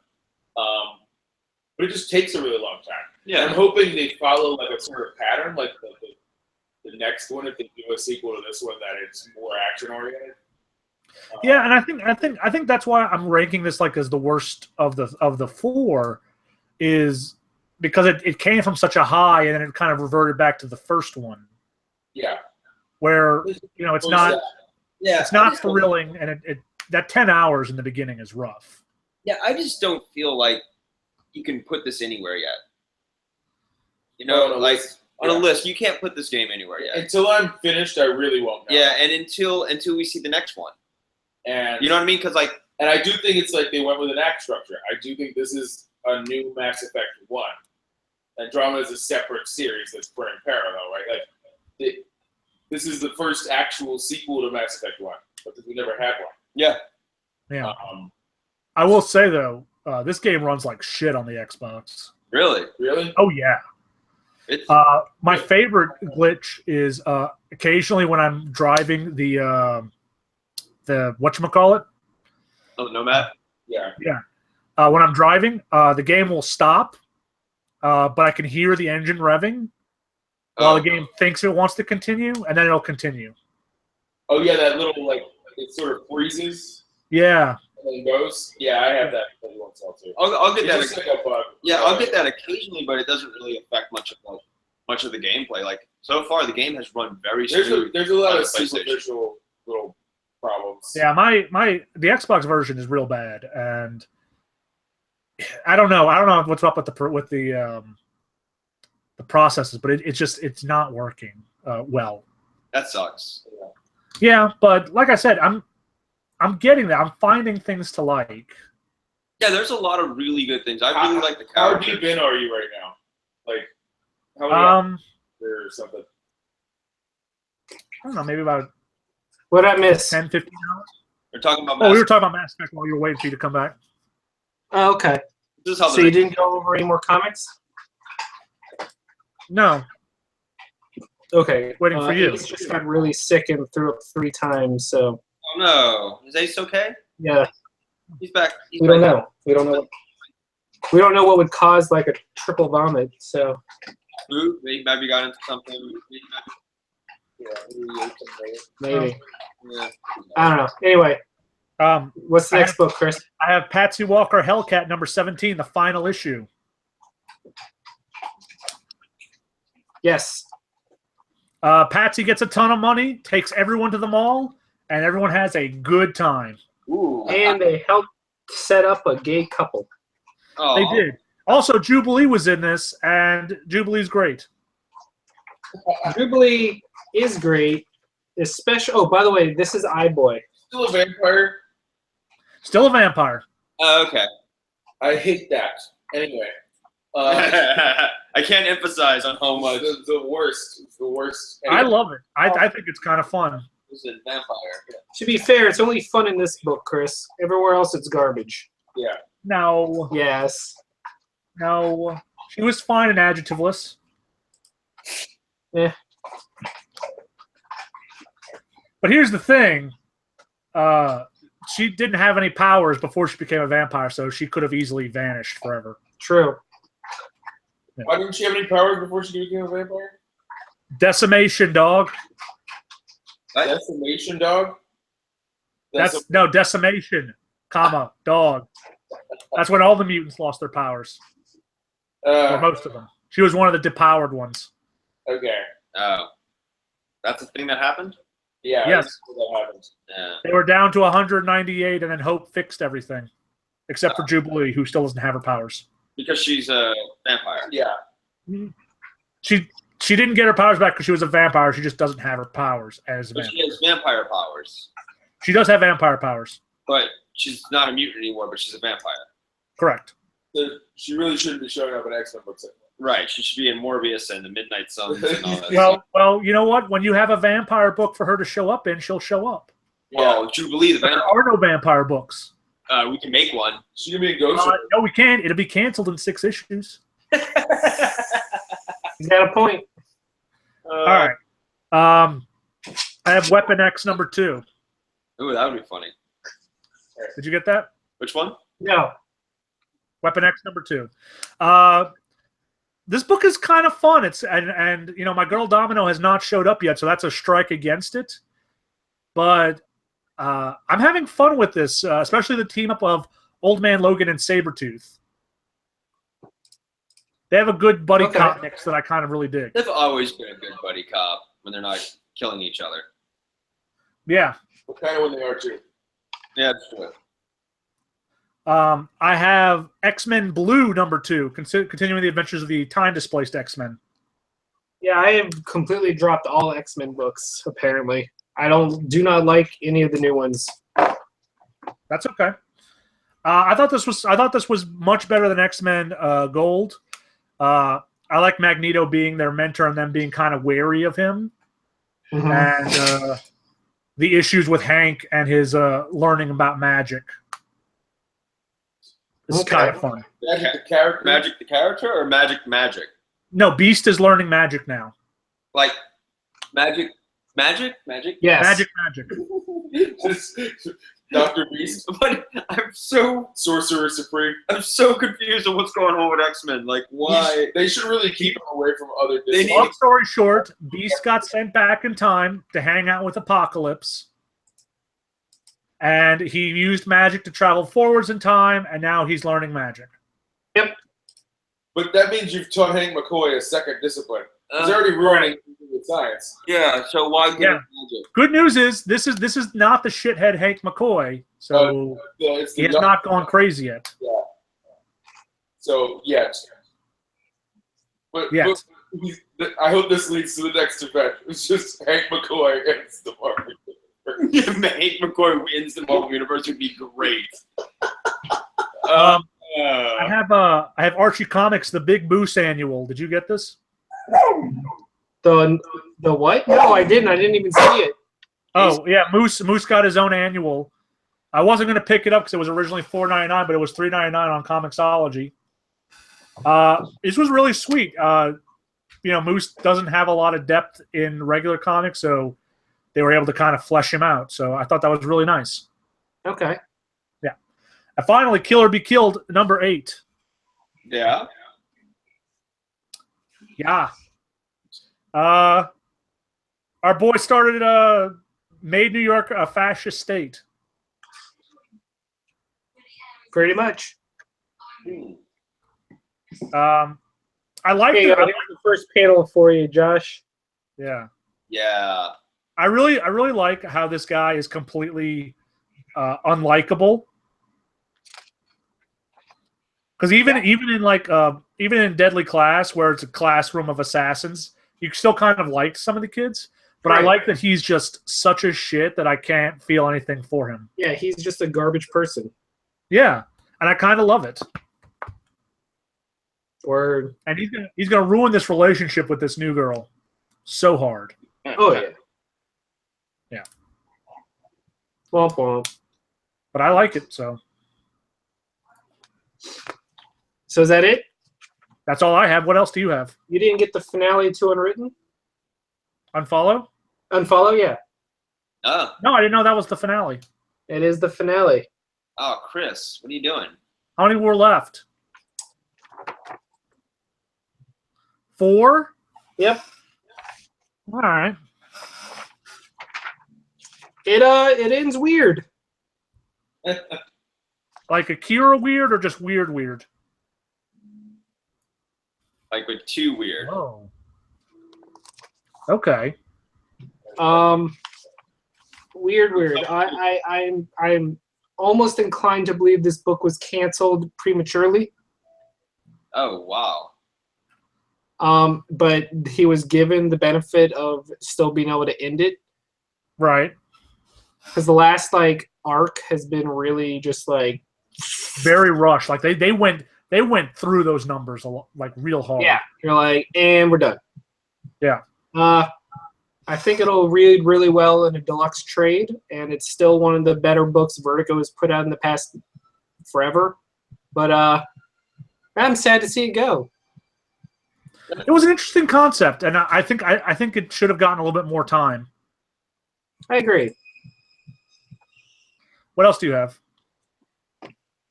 S4: But it just takes a really long time.
S3: Yeah.
S4: I'm hoping they follow like a sort of pattern, like the next one, if they do a sequel to this one, that it's more action oriented.
S1: Yeah, and I think that's why I'm ranking this like as the worst of the four, is because it came from such a high and then it kind of reverted back to the first one.
S4: Yeah.
S1: Where it's not it's not thrilling, and that 10 hours in the beginning is rough.
S3: Yeah, I just don't feel like you can put this anywhere yet. On a list, you can't put this game anywhere yet.
S4: Until I'm finished, I really won't know.
S3: Yeah, and until we see the next one.
S4: And
S3: you know what I mean? Because
S4: and I do think it's like they went with an act structure. I do think this is a new Mass Effect 1. Andromeda is a separate series that's running parallel, right? Like, this is the first actual sequel to Mass Effect 1, because we never had one.
S3: Yeah.
S1: Yeah. I will say, though, this game runs like shit on the Xbox.
S3: Really?
S4: Really?
S1: Oh, yeah. My favorite glitch is occasionally when I'm driving the whatchamacallit?
S3: Oh, Nomad?
S4: Yeah.
S1: Yeah. When I'm driving, the game will stop, but I can hear the engine revving while the game thinks it wants to continue, and then it'll continue.
S4: Oh, yeah, that little, it sort of freezes.
S1: Yeah.
S4: And then goes. Yeah, I have that every once in a while, too.
S3: I'll get that.
S4: Like a bug.
S3: Yeah, I'll get that occasionally, but it doesn't really affect much of the gameplay. Like, so far, the game has run very smooth.
S4: There's a lot of superficial little problems.
S1: Yeah, the Xbox version is real bad, and I don't know what's up with the processes, but it's not working well.
S3: That sucks.
S1: Yeah, but like I said, I'm getting there. I'm finding things to like.
S3: Yeah, there's a lot of really good things. I really like the characters.
S4: How deep in are you right now? Like, how many or something?
S1: I don't know, maybe about
S2: what I miss
S1: 10, 15 hours.
S3: We're talking about.
S1: We were talking about Mass Effect while you were waiting for you to come back.
S2: Oh, okay.
S3: This is how
S2: so you didn't go over any more comics?
S1: No.
S2: Okay.
S1: Waiting for you.
S2: Ace just got really sick and threw up 3 times. So.
S3: Oh no! Is Ace okay?
S2: Yeah.
S3: He's back.
S2: We don't know. We don't know what would cause like a triple vomit. So.
S3: Ooh, maybe got into something.
S2: Maybe.
S3: Yeah.
S2: I don't know. Anyway. What's the next book, Chris?
S1: I have Patsy Walker Hellcat number 17, the final issue.
S2: Yes.
S1: Patsy gets a ton of money, takes everyone to the mall, and everyone has a good time.
S3: Ooh.
S2: And they helped set up a gay couple.
S3: Oh.
S1: They did. Also, Jubilee was in this, and Jubilee's great.
S2: Jubilee is great, especially. Oh, by the way, this is iBoy.
S4: Still a vampire.
S1: Still a vampire.
S3: Oh, okay.
S4: I hate that. Anyway.
S3: I can't emphasize on how much.
S4: The worst. It's the worst.
S1: Anyway. I love it. I think it's kind of fun.
S3: This is a vampire. Yeah.
S2: To be fair, it's only fun in this book, Chris. Everywhere else, it's garbage.
S4: Yeah.
S1: No.
S2: Yes.
S1: No. She was fine and adjectiveless.
S2: Yeah.
S1: But here's the thing. she didn't have any powers before she became a vampire, so she could have easily vanished forever.
S2: True.
S4: Why didn't she have any powers before she became a vampire?
S1: Decimation, dog.
S4: Decimation, dog?
S1: No, decimation, comma, dog. That's when all the mutants lost their powers. Or most of them. She was one of the depowered ones.
S4: Okay.
S3: Oh. That's the thing that happened?
S4: Yeah.
S1: Yes.
S4: That happened.
S3: Yeah.
S1: They were down to 198, and then Hope fixed everything. Except for Jubilee, who still doesn't have her powers.
S3: Because she's a vampire.
S4: Yeah.
S1: She didn't get her powers back because she was a vampire. She just doesn't have her powers as a
S3: But
S1: vampire.
S3: she has vampire powers.
S1: She does have vampire powers.
S3: But she's not a mutant anymore, but she's a vampire.
S1: Correct.
S4: So she really shouldn't be showing up in X-Men books anymore.
S3: Right. She should be in Morbius and the Midnight Suns and all that.
S1: Well, you know what? When you have a vampire book for her to show up in, she'll show up.
S3: Well, Jubilee the
S1: There
S3: vampire.
S1: are no vampire books.
S3: We can make one.
S4: She can be a ghost.
S1: No, we can't. It'll be canceled in 6 issues.
S2: He's got a point.
S1: All right. I have Weapon X #2.
S3: Ooh, that would be funny.
S1: Did you get that?
S3: Which one?
S2: No.
S1: Weapon X #2. This book is kind of fun. It's and you know, my girl Domino has not showed up yet, so that's a strike against it. But I'm having fun with this, especially the team up of Old Man Logan and Sabretooth. They have a good buddy cop mix that I kind of really dig.
S3: They've always been a good buddy cop when they're not killing each other.
S1: Yeah.
S4: What kind of when they are too?
S3: Yeah, that's true.
S1: I have X-Men Blue #2, continuing the adventures of the time-displaced X-Men.
S2: Yeah, I have completely dropped all X-Men books, apparently. I do not like any of the new ones.
S1: That's okay. I thought this was much better than X-Men Gold. I like Magneto being their mentor and them being kind of wary of him, and the issues with Hank and his learning about magic. This is kind of fun.
S4: Magic the character?
S3: Magic the character or Magic?
S1: No, Beast is learning magic now.
S3: Like, Magic?
S2: Yes.
S1: Magic.
S4: Just Dr. Beast.
S3: But I'm so
S4: Sorcerer Supreme.
S3: confused on what's going on with X-Men. Like, why?
S4: They should really keep him away from other
S3: They
S4: Disney.
S1: Long story short, Beast got sent back in time to hang out with Apocalypse. And he used magic to travel forwards in time, and now he's learning magic.
S4: But that means you've taught Hank McCoy a second discipline. He's already ruining with science.
S3: Yeah, so why give him magic?
S1: Good news is this is not the shithead Hank McCoy, so
S4: It's
S1: he
S4: the
S1: has not gone crazy yet.
S4: Yeah. So, yes. But I hope this leads to the next event. It's just Hank McCoy against the Marvel.
S3: If Hank McCoy wins the Marvel Universe, would be great.
S1: I have Archie Comics, the Big Moose Annual. Did you get this?
S2: The what? No, I didn't. I didn't even see it.
S1: Oh yeah, Moose got his own annual. I wasn't going to pick it up because it was originally $4.99, but it was $3.99 on Comixology. This was really sweet. You know, Moose doesn't have a lot of depth in regular comics, so they were able to kind of flesh him out. So I thought that was really nice.
S2: Okay.
S1: Yeah. And finally, Kill or Be Killed, #8.
S3: Yeah.
S1: Yeah. Our boy made New York a fascist state.
S2: Pretty much.
S1: I like
S2: Okay,
S1: it.
S2: here's the first panel for you, Josh.
S1: Yeah.
S3: Yeah.
S1: I really like how this guy is completely unlikable. Because even in Deadly Class, where it's a classroom of assassins, you still kind of liked some of the kids. But I like that he's just such a shit that I can't feel anything for him.
S2: Yeah, he's just a garbage person.
S1: Yeah, and I kind of love it.
S2: Or
S1: And he's gonna ruin this relationship with this new girl so hard.
S2: oh yeah.
S1: Yeah.
S2: Womp womp.
S1: But I like it, so
S2: So is that it?
S1: that's all I have. What else do you have?
S2: You didn't get the finale to Unwritten?
S1: Unfollow?
S2: Unfollow, yeah.
S3: Oh.
S1: No, I didn't know that was the finale.
S2: It is the finale.
S3: Oh, Chris, what are you doing?
S1: How many were left? 4?
S2: Yep.
S1: All right.
S2: It ends weird.
S1: Like Akira weird or just weird?
S3: Like with too weird.
S1: Oh. Okay.
S2: Weird. I'm almost inclined to believe this book was canceled prematurely.
S3: Oh, wow.
S2: But he was given the benefit of still being able to end it.
S1: Right.
S2: Because the last arc has been really just
S1: very rushed. Like they went through those numbers real hard.
S2: Yeah. You're like, and we're done.
S1: Yeah.
S2: I think it'll read really well in a deluxe trade, and it's still one of the better books Vertigo has put out in the past forever. But I'm sad to see it go.
S1: It was an interesting concept, and I think it should have gotten a little bit more time.
S2: I agree.
S1: What else do you have?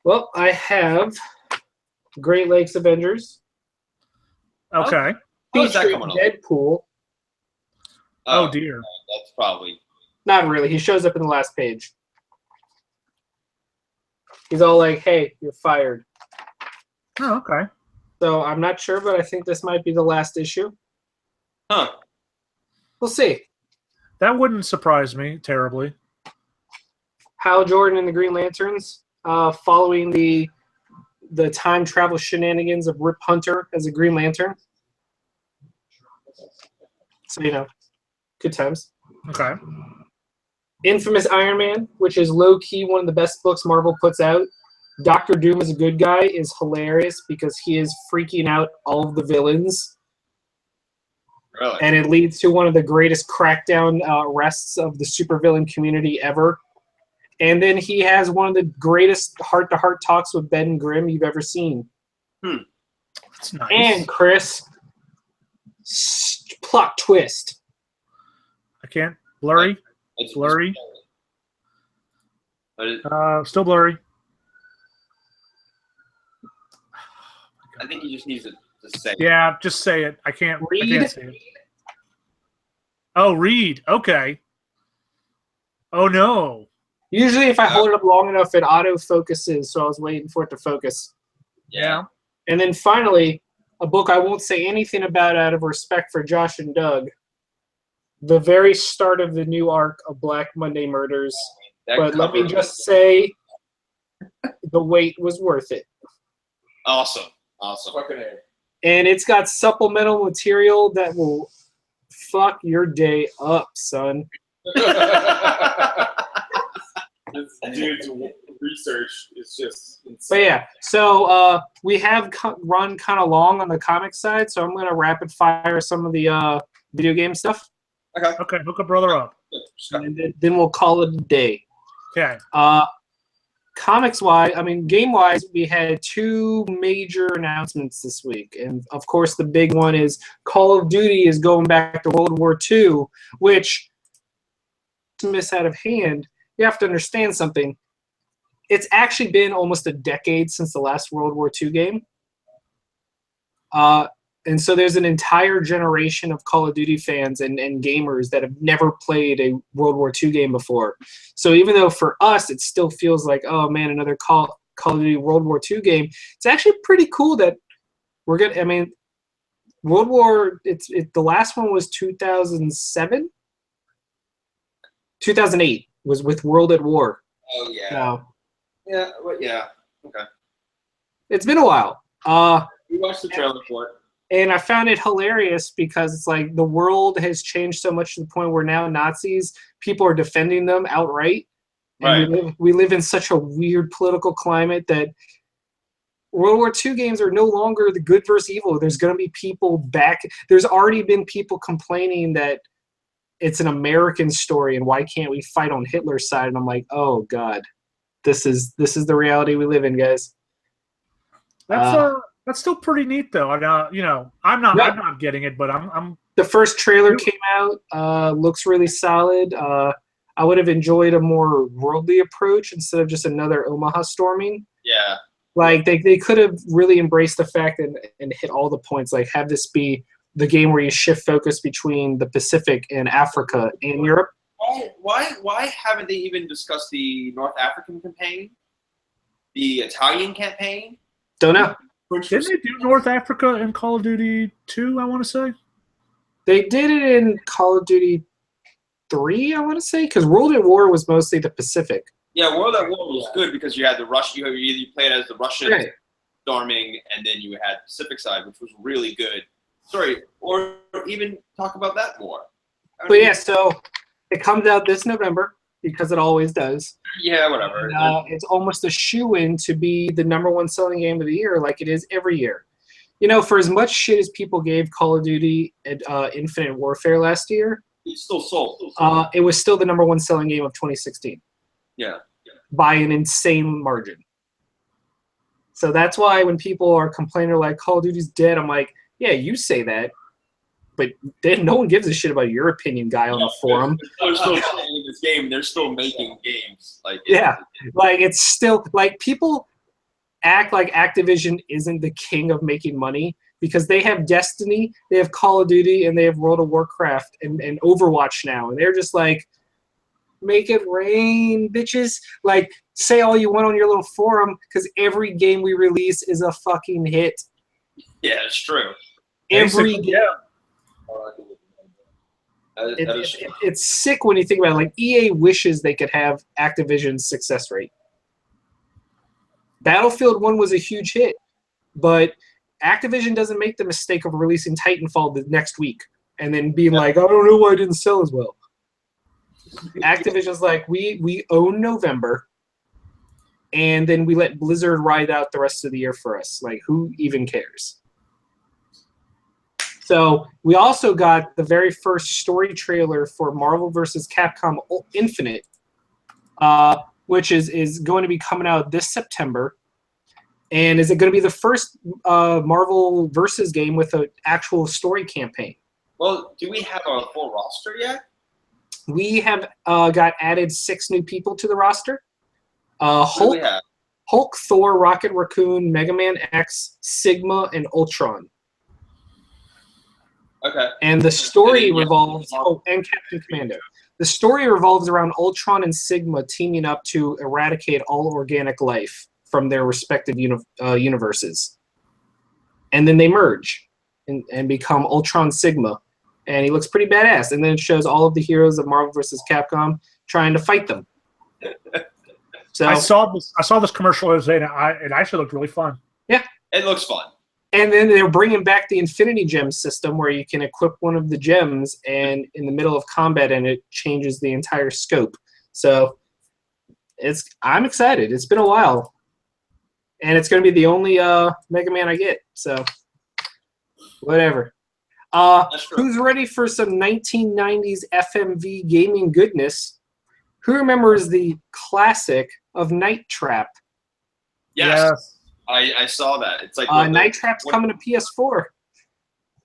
S2: Well, I have Great Lakes Avengers.
S1: Okay.
S3: How is that
S2: Featuring
S3: coming up?
S2: Deadpool.
S1: Oh dear.
S3: That's probably.
S2: Not really. He shows up in the last page. He's all like, hey, you're fired.
S1: Oh, okay.
S2: So I'm not sure, but I think this might be the last issue.
S3: Huh.
S2: We'll see.
S1: That wouldn't surprise me terribly.
S2: Hal Jordan and the Green Lanterns, following the time travel shenanigans of Rip Hunter as a Green Lantern. So, good times.
S1: Okay.
S2: Infamous Iron Man, which is low-key one of the best books Marvel puts out. Doctor Doom as a good guy is hilarious because he is freaking out all of the villains.
S3: Really?
S2: And it leads to one of the greatest crackdown arrests of the supervillain community ever. And then he has one of the greatest heart-to-heart talks with Ben Grimm you've ever seen.
S1: That's nice.
S2: And Chris, plot twist.
S1: I can't. Blurry.
S3: It's
S1: Blurry.
S3: But
S1: Still blurry.
S3: I think he just needs to say.
S1: Yeah, just say it. I can't
S2: Read.
S1: say it. Oh, read. Okay. Oh no.
S2: Usually if I hold it up long enough, it auto-focuses, so I was waiting for it to focus.
S3: Yeah.
S2: And then finally, a book I won't say anything about out of respect for Josh and Doug. The very start of the new arc of Black Monday Murders.
S3: That
S2: But let me
S3: cover-
S2: just say, the wait was worth it.
S3: Awesome.
S4: Fucking A.
S2: And it's got supplemental material that will fuck your day up, son.
S4: This dude's research is just insane.
S2: But yeah, so we have run kind of long on the comic side, so I'm going to rapid fire some of the video game stuff.
S1: Okay, hook a brother up.
S2: And then we'll call it a day.
S1: Okay.
S2: Comics-wise, game-wise, we had 2 major announcements this week. And, of course, the big one is Call of Duty is going back to World War II, which, to miss out of hand, you have to understand something. It's actually been almost a decade since the last World War II game. And so there's an entire generation of Call of Duty fans and gamers that have never played a World War II game before. So even though for us it still feels like, oh man, another Call of Duty World War II game, it's actually pretty cool that we're good. World War, the last one was 2007? 2008 was with World at War.
S3: Oh yeah.
S2: So
S3: Yeah. Well, yeah. Okay.
S2: it's been a while.
S4: We watched the trailer for it.
S2: And I found it hilarious because it's like the world has changed so much to the point where now Nazis, people are defending them outright. And
S3: Right.
S2: we live in such a weird political climate that World War II games are no longer the good versus evil. There's going to be people back. There's already been people complaining that it's an American story and why can't we fight on Hitler's side? And I'm like, oh God, this is the reality we live in, guys.
S1: That's still pretty neat, though. I'm not getting it, but I'm.
S2: The first trailer came out. Looks really solid. I would have enjoyed a more worldly approach instead of just another Omaha storming.
S3: Yeah.
S2: Like they could have really embraced the fact and hit all the points. Like have this be the game where you shift focus between the Pacific and Africa and Europe.
S3: Why haven't they even discussed the North African campaign, the Italian campaign?
S2: Don't know.
S1: Didn't they do North Africa in Call of Duty 2, I want to say?
S2: They did it in Call of Duty 3, I want to say, because World at War was mostly the Pacific.
S3: Yeah, World at War was good because you had the Russian. You played as the Russian storming, and then you had Pacific side, which was really good. Sorry, or even talk about that more.
S2: But yeah, so it comes out this November because it always does.
S3: Yeah, whatever.
S2: And, it's almost a shoo-in to be the #1 selling game of the year, like it is every year. You know, for as much shit as people gave Call of Duty and Infinite Warfare last year,
S3: It's still sold.
S2: it was still the #1 selling game of 2016.
S3: Yeah.
S2: By an insane margin. So that's why when people are complaining like Call of Duty's dead, I'm like, yeah, you say that, but then no one gives a shit about your opinion, guy on the forum.
S3: They're still playing this game. They're still making games. Like
S2: like it's still like people act like Activision isn't the king of making money because they have Destiny, they have Call of Duty, and they have World of Warcraft and Overwatch now, and they're just like, make it rain, bitches. Like, say all you want on your little forum because every game we release is a fucking hit.
S3: Yeah, it's true.
S2: Every game.
S3: Yeah.
S2: It's sick when you think about it. Like, EA wishes they could have Activision's success rate. Battlefield 1 was a huge hit, but Activision doesn't make the mistake of releasing Titanfall the next week and then being like, I don't know why it didn't sell as well. Activision's like, we own November, and then we let Blizzard ride out the rest of the year for us. Like, who even cares? So we also got the very first story trailer for Marvel vs. Capcom Infinite, which is going to be coming out this September. And is it going to be the first Marvel versus game with an actual story campaign?
S3: Well, do we have a full roster yet?
S2: We have got added 6 new people to the roster. Hulk, Thor, Rocket Raccoon, Mega Man X, Sigma, and Ultron.
S3: Okay.
S2: And the story revolves... Oh, and Captain Commando. The story revolves around Ultron and Sigma teaming up to eradicate all organic life from their respective universes. And then they merge and become Ultron Sigma. And he looks pretty badass. And then it shows all of the heroes of Marvel vs. Capcom trying to fight them. So
S1: I saw this commercial the other day, and it actually looked really fun.
S2: Yeah.
S3: It looks fun.
S2: And then they're bringing back the Infinity Gem system where you can equip one of the gems and in the middle of combat and it changes the entire scope. So I'm excited. It's been a while. And it's going to be the only Mega Man I get. So whatever. Who's ready for some 1990s FMV gaming goodness? Who remembers the classic of Night Trap?
S3: Yes. I saw that. It's like
S2: Night Trap's coming to PS4.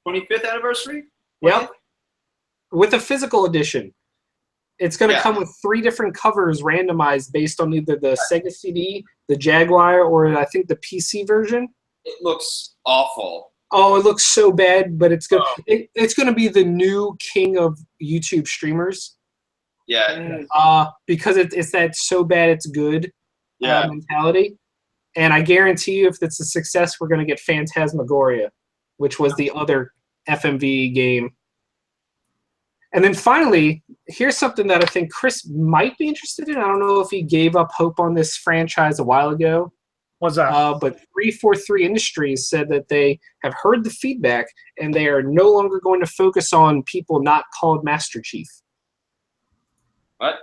S3: 25th anniversary?
S2: Yep. With a physical edition. It's going to come with 3 different covers randomized based on either the Sega CD, the Jaguar, or I think the PC version.
S3: It looks awful.
S2: Oh, it looks so bad, but it's good. It's going to be the new king of YouTube streamers.
S3: Yeah.
S2: Because it's that so bad it's good mentality. And I guarantee you, if it's a success, we're going to get Phantasmagoria, which was the other FMV game. And then finally, here's something that I think Chris might be interested in. I don't know if he gave up hope on this franchise a while ago.
S1: What's that?
S2: But 343 Industries said that they have heard the feedback and they are no longer going to focus on people not called Master Chief.
S3: What?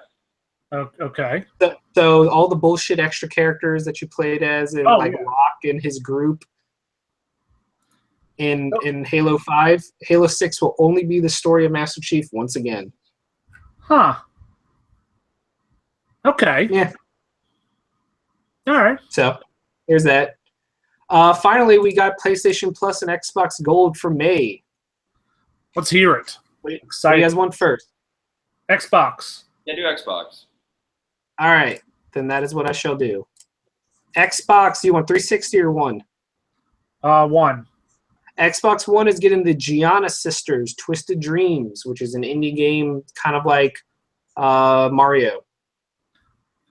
S1: Okay.
S2: So all the bullshit extra characters that you played as in Rock and his group in Halo 5, Halo 6 will only be the story of Master Chief once again.
S1: Huh. Okay.
S2: Yeah.
S1: All right.
S2: So there's that. Finally, we got PlayStation Plus and Xbox Gold for May.
S1: Let's hear it.
S2: What do you guys want first?
S1: Xbox.
S3: Yeah, do Xbox.
S2: All right, then that is what I shall do. Xbox, you want 360 or 1?
S1: 1.
S2: Xbox One is getting the Gianna Sisters Twisted Dreams, which is an indie game kind of like Mario.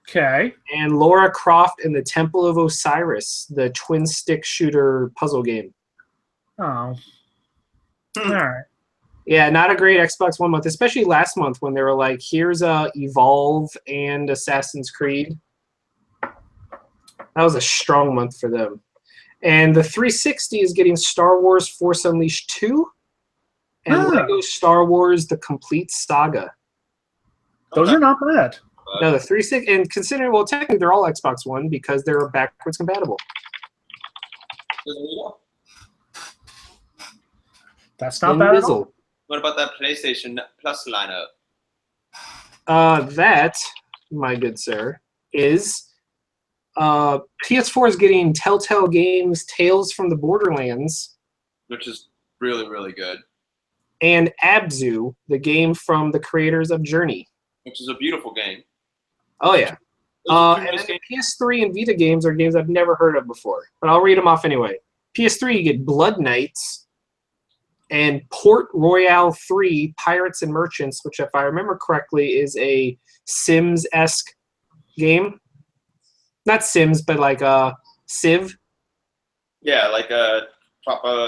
S1: Okay.
S2: And Lara Croft and the Temple of Osiris, the twin stick shooter puzzle game.
S1: Oh. All right.
S2: Yeah, not a great Xbox One month, especially last month when they were like, here's Evolve and Assassin's Creed. That was a strong month for them. And the 360 is getting Star Wars Force Unleashed 2 and Lego Star Wars The Complete Saga.
S1: Those are not bad.
S2: No, the 360, and considering, well, technically they're all Xbox One because they're backwards compatible.
S1: That's not bad at all.
S3: What about that PlayStation Plus lineup?
S2: That, my good sir, is PS4 is getting Telltale Games Tales from the Borderlands.
S3: Which is really, really good.
S2: And Abzu, the game from the creators of Journey.
S3: Which is a beautiful game.
S2: Oh, yeah. And then the PS3 and Vita games are games I've never heard of before. But I'll read them off anyway. PS3, you get Blood Knights and Port Royale 3 Pirates and Merchants, which, if I remember correctly, is a Sims-esque game. Not Sims, but like Civ.
S3: Yeah, like a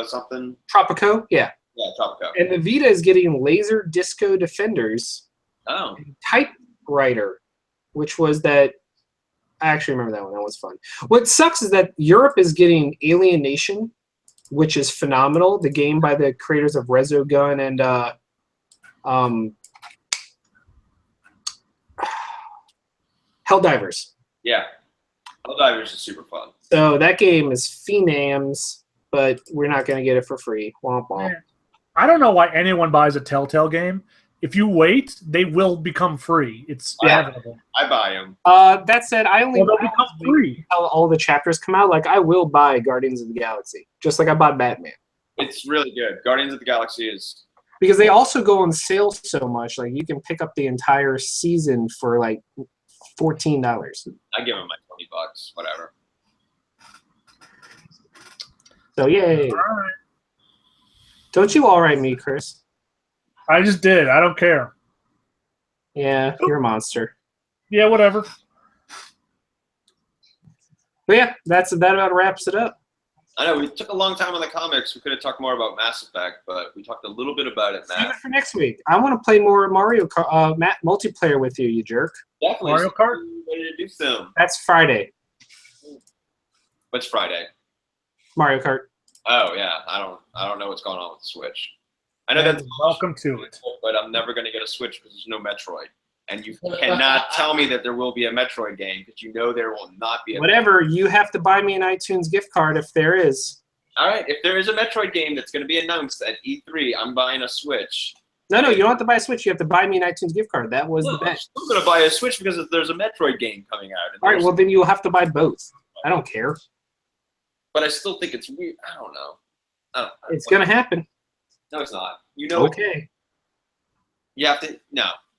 S3: something.
S2: Tropico, yeah.
S3: Yeah, Tropico.
S2: And the Vita is getting Laser Disco Defenders.
S3: Oh.
S2: And Typewriter, which was that. I actually remember that one. That was fun. What sucks is that Europe is getting Alien Nation, which is phenomenal. The game by the creators of Resogun and Helldivers.
S3: Yeah. Helldivers is super fun.
S2: So that game is Phenams, but we're not going to get it for free. Womp womp.
S1: I don't know why anyone buys a Telltale game. If you wait, they will become free. It's inevitable.
S3: I buy them.
S2: That said, I only
S1: they'll become free
S2: until all the chapters come out. Like, I will buy Guardians of the Galaxy, just like I bought Batman.
S3: It's really good. Guardians of the Galaxy is...
S2: Because they also go on sale so much. Like, you can pick up the entire season for, like, $14.
S3: I give them my $20, whatever.
S2: So, yay.
S1: All right.
S2: Don't you all right me, Chris?
S1: I just did. I don't care.
S2: Yeah, you're a monster.
S1: Yeah, whatever.
S2: But yeah, that about wraps it up.
S3: I know, we took a long time on the comics. We could have talked more about Mass Effect, but we talked a little bit about it,
S2: Save
S3: Matt.
S2: it for next week. I want to play more Mario Kart, multiplayer with you, you jerk.
S3: Definitely.
S1: Mario Kart?
S3: Ready to do some.
S2: That's Friday.
S3: What's Friday?
S2: Mario Kart.
S3: Oh yeah, I don't know what's going on with the Switch. I know that's
S1: welcome to it,
S3: but I'm never going to get a Switch because there's no Metroid, and you cannot tell me that there will be a Metroid game because you know there will not be.
S2: Whatever, you have to buy me an iTunes gift card if there is.
S3: All right, if there is a Metroid game that's going to be announced at E3, I'm buying a Switch.
S2: No, you don't have to buy a Switch. You have to buy me an iTunes gift card. That was the bet.
S3: I'm still going to buy a Switch because there's a Metroid game coming out.
S2: All right, well then you'll have to buy both. I don't care.
S3: But I still think it's weird. I don't know.
S2: It's going to happen.
S3: No, it's not. You know.
S2: Okay.
S3: You have to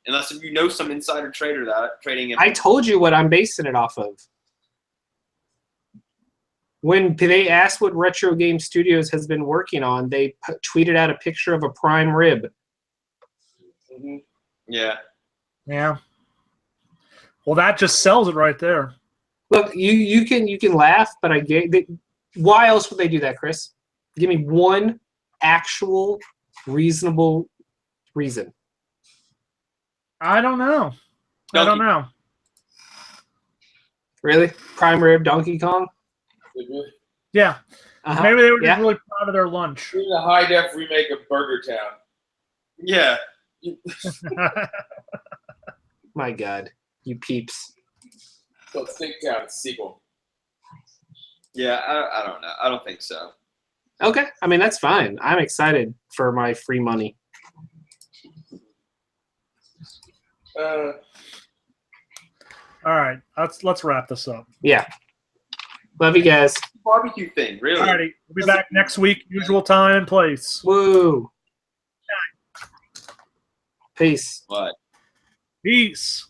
S3: unless if you know some insider trader that trading.
S2: I told you what I'm basing it off of. When they asked what Retro Game Studios has been working on, they tweeted out a picture of a prime rib.
S3: Mm-hmm. Yeah.
S1: Yeah. Well, that just sells it right there.
S2: Look, you can laugh, but why else would they do that, Chris? Give me one actual reasonable reason.
S1: I don't know. I don't know.
S2: Really? Prime rib, Donkey Kong?
S1: Yeah.
S2: Uh-huh.
S1: Maybe they were just really proud of their lunch.
S4: Doing a high def remake of Burger Town.
S3: Yeah.
S2: My God, you peeps.
S4: So Think Town sequel.
S3: Yeah, I don't know. I don't think so.
S2: Okay, I mean that's fine. I'm excited for my free money.
S1: All right, let's wrap this up.
S2: Yeah. Love you guys.
S3: Barbecue thing, really.
S1: All righty, we'll be back next week, usual time and place.
S2: Woo. Peace.
S3: What?
S1: Peace.